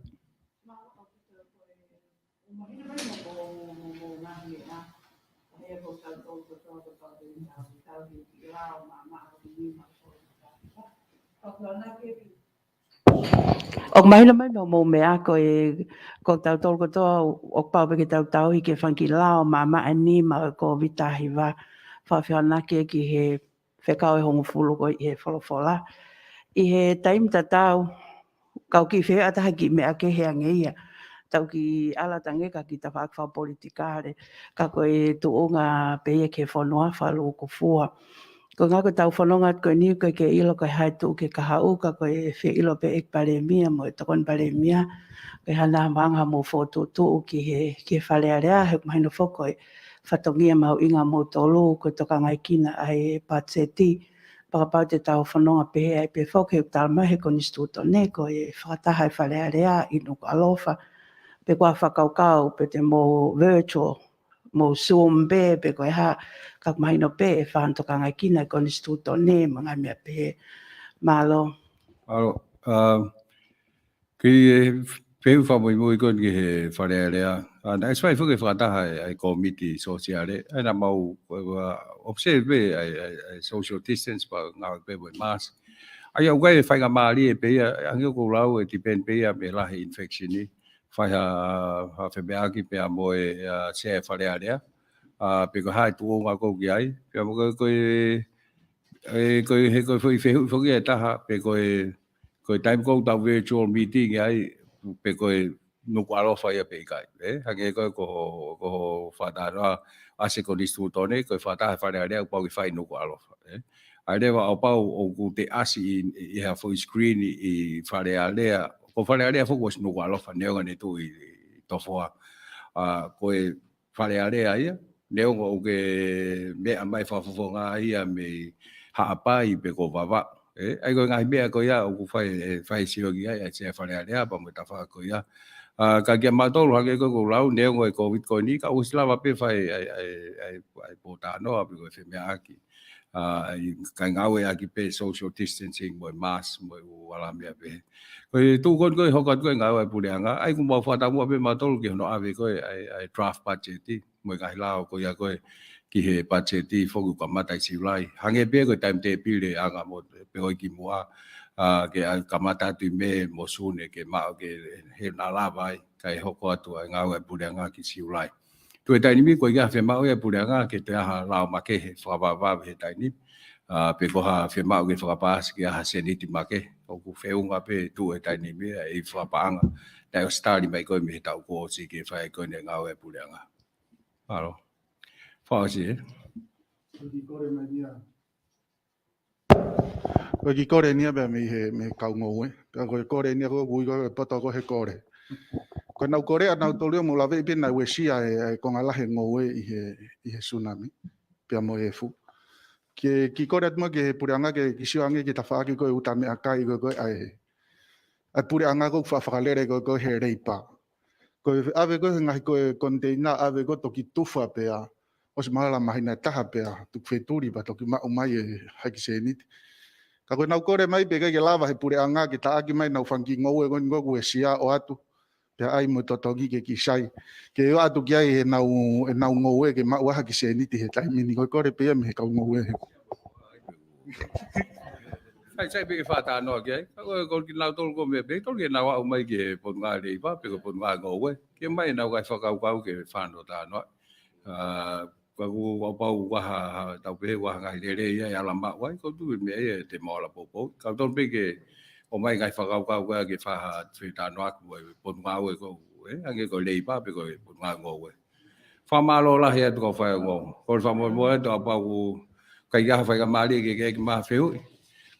O mai mo mea ko tau tol ko to o pau ke tau I ke whanki lao ma ani ma ko vitahi wa whawhiana ke ki he whekau e hongo fulu ko I he wholofola. I he taim tatau kau ki whea ataha ki mea ke he angeia. Tau ki ala tange ka ki ta whakawha politikare ka koe tuunga peia ke whanua whalu ko fua. Ko ngā ko tau whanonga koe ni koe ke ilo koe hai tu ke kahau ka koe whi ilo pe ek paremia mo e tokon paremia koe hana manga mo fotu tu ki he whalearea he kumaino whokoi whatongia mau inga mo tolu koe toka ngai kina ai patseti pakapau te tau whanonga pe ai pe whoke he talma he koni stuto ne koe whakataha e whalearea inu ko alofa pe kua whakaukau pe te mo virtual mo Zoom pe koe ha ka mahino pe e whantoka ngai kina ko ni stuto ne mga mea pe malo. Alo, ki peu whamui mui kon ki he wharearea. Ai swai whuke whakataha ai komiti sosiale. Ai na mau observe ai social distance pa ngā pe mui mask. Ai au gai whainga maari e peia, angi ko lau e tipen peia me lahi infection ni. Whai ha whemeaki pea mo e se wharearea. Pe ko hai tu ngā kou ki ai. Pea mo koe he koe whi e taha. Pe koe time kou tau virtual meeting ai. Pe koe nuku alofa ia pe kai. Hange koe ko whataroa ase ko nistu tone. Koe whataha wharearea upau ki whai nuku alofa. Ai rewa au pau o ku te asi I ha full screen I wharearea. Ko wharearea whuku was nuku alofa. Neonga ne tu I tofoa. Koe wharearea ia. Neonga o ke mea mai whawhawhonga ia me haapai pe ko wawa. Ai koe ngai mea ko ia o ku whai sirogi ai ai sea wharearea pa mo ta wha ko ia. Ka kia matolu hake ko lau neonga I COVID ko ni ka usilawa pe whai ai pota anoa pe koe whemea aki. Kai ngau e aki pe social distancing mo mask mo wala mea pe. Koe tu kon koe hokat koe ngau e pureanga. Ai ku mau whatamua pe matolu ki hono awe koe ai draft budget I. Mo ngai lao ko ia koe ki he budget I foku ka matai siulai. Hange pe koe time te pile anga mo pe hoi ki mua. Ke ka mata tu me mo sune ke mao ke he na lawai. Kai hoko atu ai ngau e pureanga ki siulai. Tu e tainimi koe ia whemau e pureanga ke te aha lao make he whawawawe he tainimi. Pe koha whemau ke whakapāsi ke aha seniti make. Oku wheunga pe tu e tainimi e whapaanga. Tai o stari mai koe me he tau kōsi ke whae koe ne ngau e pureanga. Alo. Whaosi Koe ki kore nia bea me kau ngou e. Pea koe kore nia koe kui koe poto koe he kore. Koe nau korea nau tolio mo lawe I pina ue sia e konga lahe ngou e I he tsunami. Pea mo e fu. Ki kore atuma ke he pureanga ke ki sioange ki ta whaaki koe utame akai koe ai. Ai pureanga koe whawhakalere koe he reipa. Koe ave koe ngahi koe konteina ave koe toki tufa pea. O se mahala mahina taha pea. Tuk wheturi pa toki mau mai e haiki se niti. Ka koe nau kore mai pe ke lava he pureanga ki ta aki mai nau whanki ngou e koe ngoku e sia o atu. Pea ai mo totogi ke ki sai. Ke o atu ki ai e nau ngou e ke mau aha ki se niti he taimini. Koe kore pea me he kau ngou e he. Sai pe whata anoa ki ai. Ko ki nau tolu ko mea pe. Tolu ki nau au mai ke pon ngā reipa. Pe ko pon ngā ngau e. Ke mai nau kai whakau ke whāno tā anoa. Ka ku wapau waha tau pe waha ngai rere ia e ala maa wai. Ko tu mea e te maola popo. Ka tolu pe ke o mai ngai whakau koe ke whaha tā anoa ku e pon ngā ue ko. Ange ko reipa pe ko pon ngā ngau e. Whamalo lahi atu ko whai ngau. Ko whamoe e tau pau ku kai gaha whai ka maari ke maa whehui.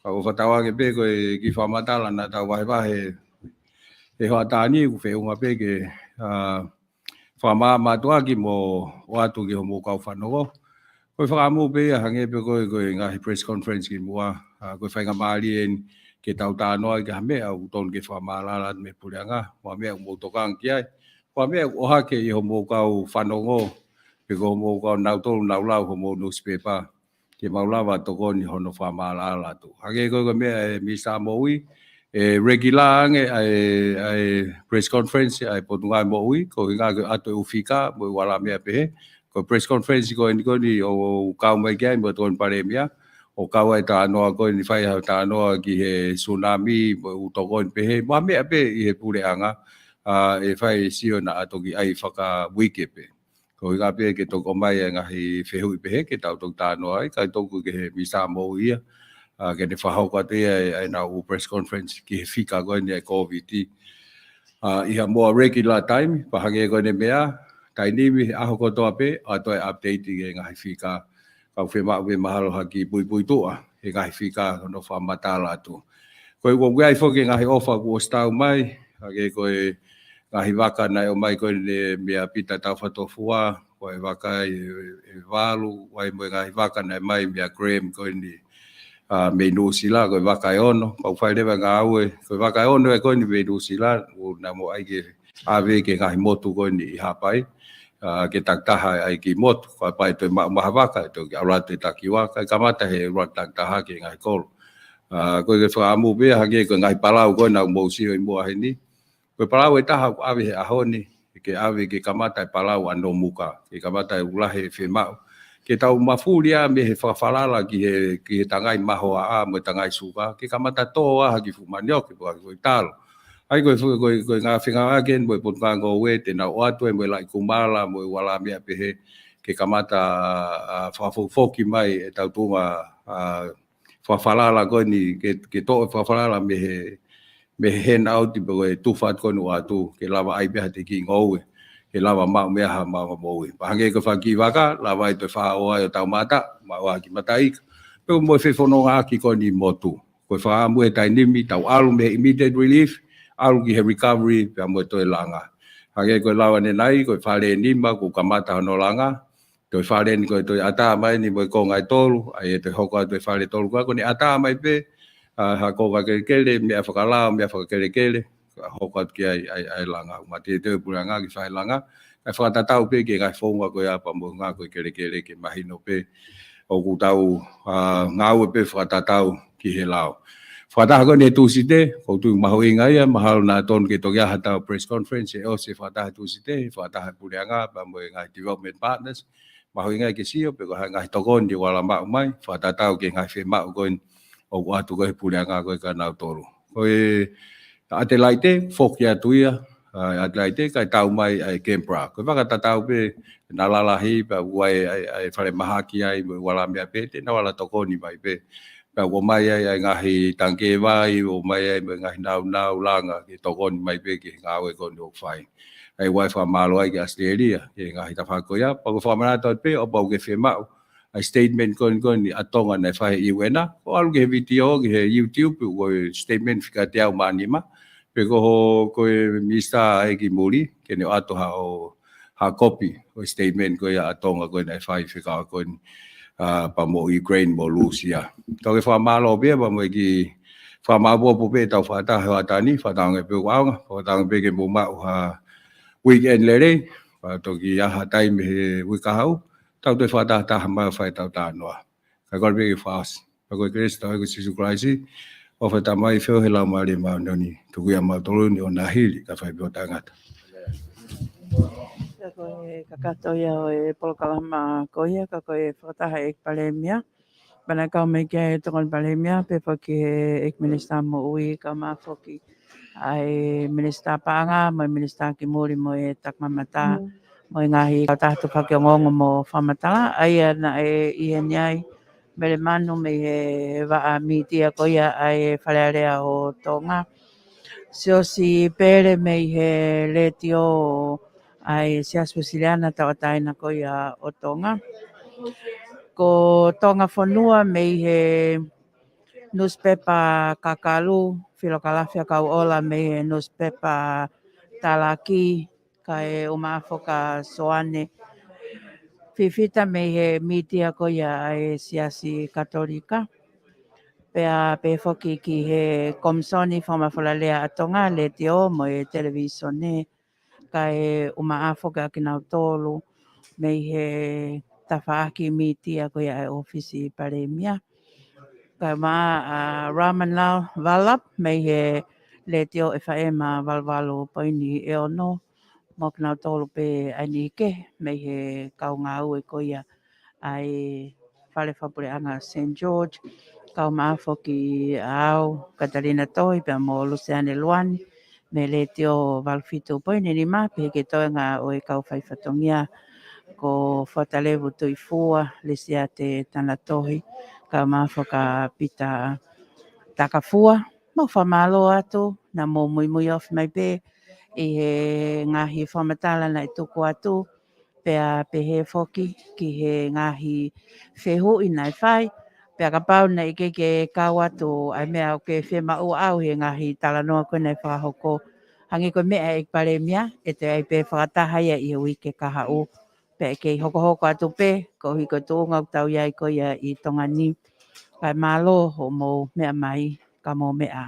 Ka o whatawa ke pe koe ki whamatala na tau waiwa he hoa tāni ku wheunga pe ke whamaa matua ki mo o atu ki ho mō kau whanoko. Koe whakamu pe ia hange pe koe ngahi press conference ki mua. Koe whainga maari ke tau tānoa ke hame au ton ke whamalala me pureanga, wa mea mo tokang ki ai. Wa mea o hake I ho mo kau whanongo, pe ko mo kau nau tolu nau lau ho mo newspaper, ke maulawa toko ni hono whamalala tu. Hake koe mea Mr. Moui, regular ange ai press conference ai potungai Moui, ko inga ke ato ufika, mo wala mea pehe, ko press conference ko ni o kau mai kia mo ton pare mea, o kau ai ta noa ko ni fai ta noa ki he tsunami mo toko ni pehe, mo mea pe I he pureanga, e fai sio na ato ki ai whaka wike pe. Ko inga pe ke toko mai ngahi whehui pehe, ke tau toko ta noa ai, kai toku ke he Mr. Moui ia, ke ne whahau kate ai na u press conference ki he whika koe ni ai COVID. Iha mua regular time, pahange koe ne mea, tai nimi aho kotoa pe, ato ai update ke ngahi whika, kau whema ue mahalo haki pui tua, he ngahi whika no whamatala atu. Koe ua ai whoke ngahi ofa kua stau mai, hake koe ngahi waka nai o mai koe ne mea pita tau whatofua, koe waka e walu, wai moe ngahi waka nai mai mea Graham koe ni, me nusila koe waka ono, pau whai rewa ngā aue, koe waka ono e koe ni me nusila, o nā mo ai ke awe ke ngahi motu koe ni I hapai, ke taktaha ai ki motu, koe pai toi maha waka, toi ki aurate taki waka, kamata he urat taktaha ke ngahi kolo. Koe ke whaamu bea hake koe ngahi palau koe nau mousio I mua heni, koe palau e taha ko awe he ahoni, ke awe ke kamata e palau ano muka, ke kamata e ulahe whemau, ke tau mafuria me he whawhalala ki he tangai maho a mo tangai suka, ke kamata toa haki fumanio ke koe talo. Ai koe ngā whinga agen, mo potkango we, te nau atu e mo lai kumala, mo wala mea pehe, ke kamata whafoki mai e tau tunga whawhalala koe ni, ke toa whawhalala me he hen auti po koe tufat koe nu atu, ke lawa ai beha te ki ngoue. Ke lawa mau mea ha mau moui. Pahange ko whaki waka, lawa I te whaoa o tau mata, mau aki mataika. Pero mo whewhono ngā ki ko ni motu. Ko whaamu e tai nimi, tau alu me immediate relief, alu ki he recovery, pia mo toi langa. Hange ko lawa ne nai, ko whare nima, ko kamata hono langa, toi whare ni ko toi ata mai ni mo ko ngai tolu, ai e te hoko a toi whare tolu kwa, ko ni ata mai pe, ha ko ka kele, mea whakalao, mea whakakele, hoko atu ki ai langa. Mati e te puranga ki whai langa. Kai whakatatau pe ke ngai whonga koe apa mo ngā koe kere ke mahino pe. O ku tau ngāue pe whakatatau ki he lao. Whakataha koe ne tūsite, kou tū maho inga ia, mahalo nā tonu ke toki aha tau press conference, e o se whakataha tūsite, whakataha puranga, pa mo ngai development partners, maho inga ke sio, pe ko ngai tokon di wala mau mai, whakatatau ke ngai whemau koe, o ku atu koe puranga koe ka nau toru. Koe, ate laite, foki atuia, ate laite, kai tau mai ai Kempra. Koe waka tatau pe, nā lalahi, pa uai ai whare mahaki ai, wala mea pe, te na wala tokoni mai pe. Pa ua mai ai ngahi tangke vai, o mai ai ngahi nau langa, ke tokoni mai pe, ke ngāwe koni o whai. Ai uai whamalo ai ke Australia, ke ngahi tawhakoia, pa ko whamanata pe, o pau ke whemau. Ai statement koni atonga nei whahe iwena, o alu ke he video, ke he YouTube, o statement whika te au manima, pe koe mista e ki muri, ke ne ato ha copy, o statement koe atonga koe nei whahe whika koe pa mo Ukraine mo Lucia. Tau ke whamalo bea, pa mo ki whamabua po pe tau whatahe watani, whataonga pe waonga, whataonga pe ke mo mau weekend lere, pa toki aha taime he wikahau, tau te whataha mai whai tau tānoa. Kai kore pe ke whaas, pa koe Kristo, ko Sisu Kraisi, o whata mai whio he lau maari mau noni, tuku ia mau tolu ni o nā hiri, ka whai pio tangata. Ka koe kakato ia o e polokalama koia, ka koe whakataha ek palemia. Pana kau me kia e tokon palemia, pe whaki ek minister mo ui ka mawhoki. Ai minister paanga, mo minister ki muri mo e takmamata, mo ngahi kau tahtu whaki o ngongo mo whamatala. Ai ana e ia niai, mele manu me e waa mitia koia ai whalearea o tonga. Sio si pere me he letio ai sias Siciliana tawataina koia o tonga. Ko tonga whanua me he newspaper kakalu, Filokalafia kau ola me he newspaper talaki, kai umaafoka soane. Fifita me he mitia koia ai siasi katolika. Pea pe foki ki he komsoni whamawhalalea atonga le te o mo e televisione ka e umaafoka ki nau tolu me he tawhaaki miti a koe ai ofisi paremia. Ka Raman Lau Valap me he le te o e whaema valvalo poini e ono mo ki nau tolu pe anike me he kaunga ue koia ai whale whapure anga St. George. Kau maafo ki au Katarina Toi pe mo Luciane Luani me le te o Valfito Poine ni mape ke toenga o e kau whaifatongia ko whatalevu tui fua le sia te tana tohi kau maafo ka pita takafua mo whamalo atu na mo mui mui of mai pe i he ngahi whamatala na i tuku atu pea pe he foki ki he ngahi whehu i nai whai pea ka pau na i ke kau atu ai mea o ke whema ua au he ngahi tala noa koe nei whahoko hangi koe mea e pare mea e te ai pe whakataha ia i hui ke kaha u pe ke hoko hoko atu pe ko hi ko tūnga tau iai ko ia i tonga ni kai malo ho mo mea mai ka mo mea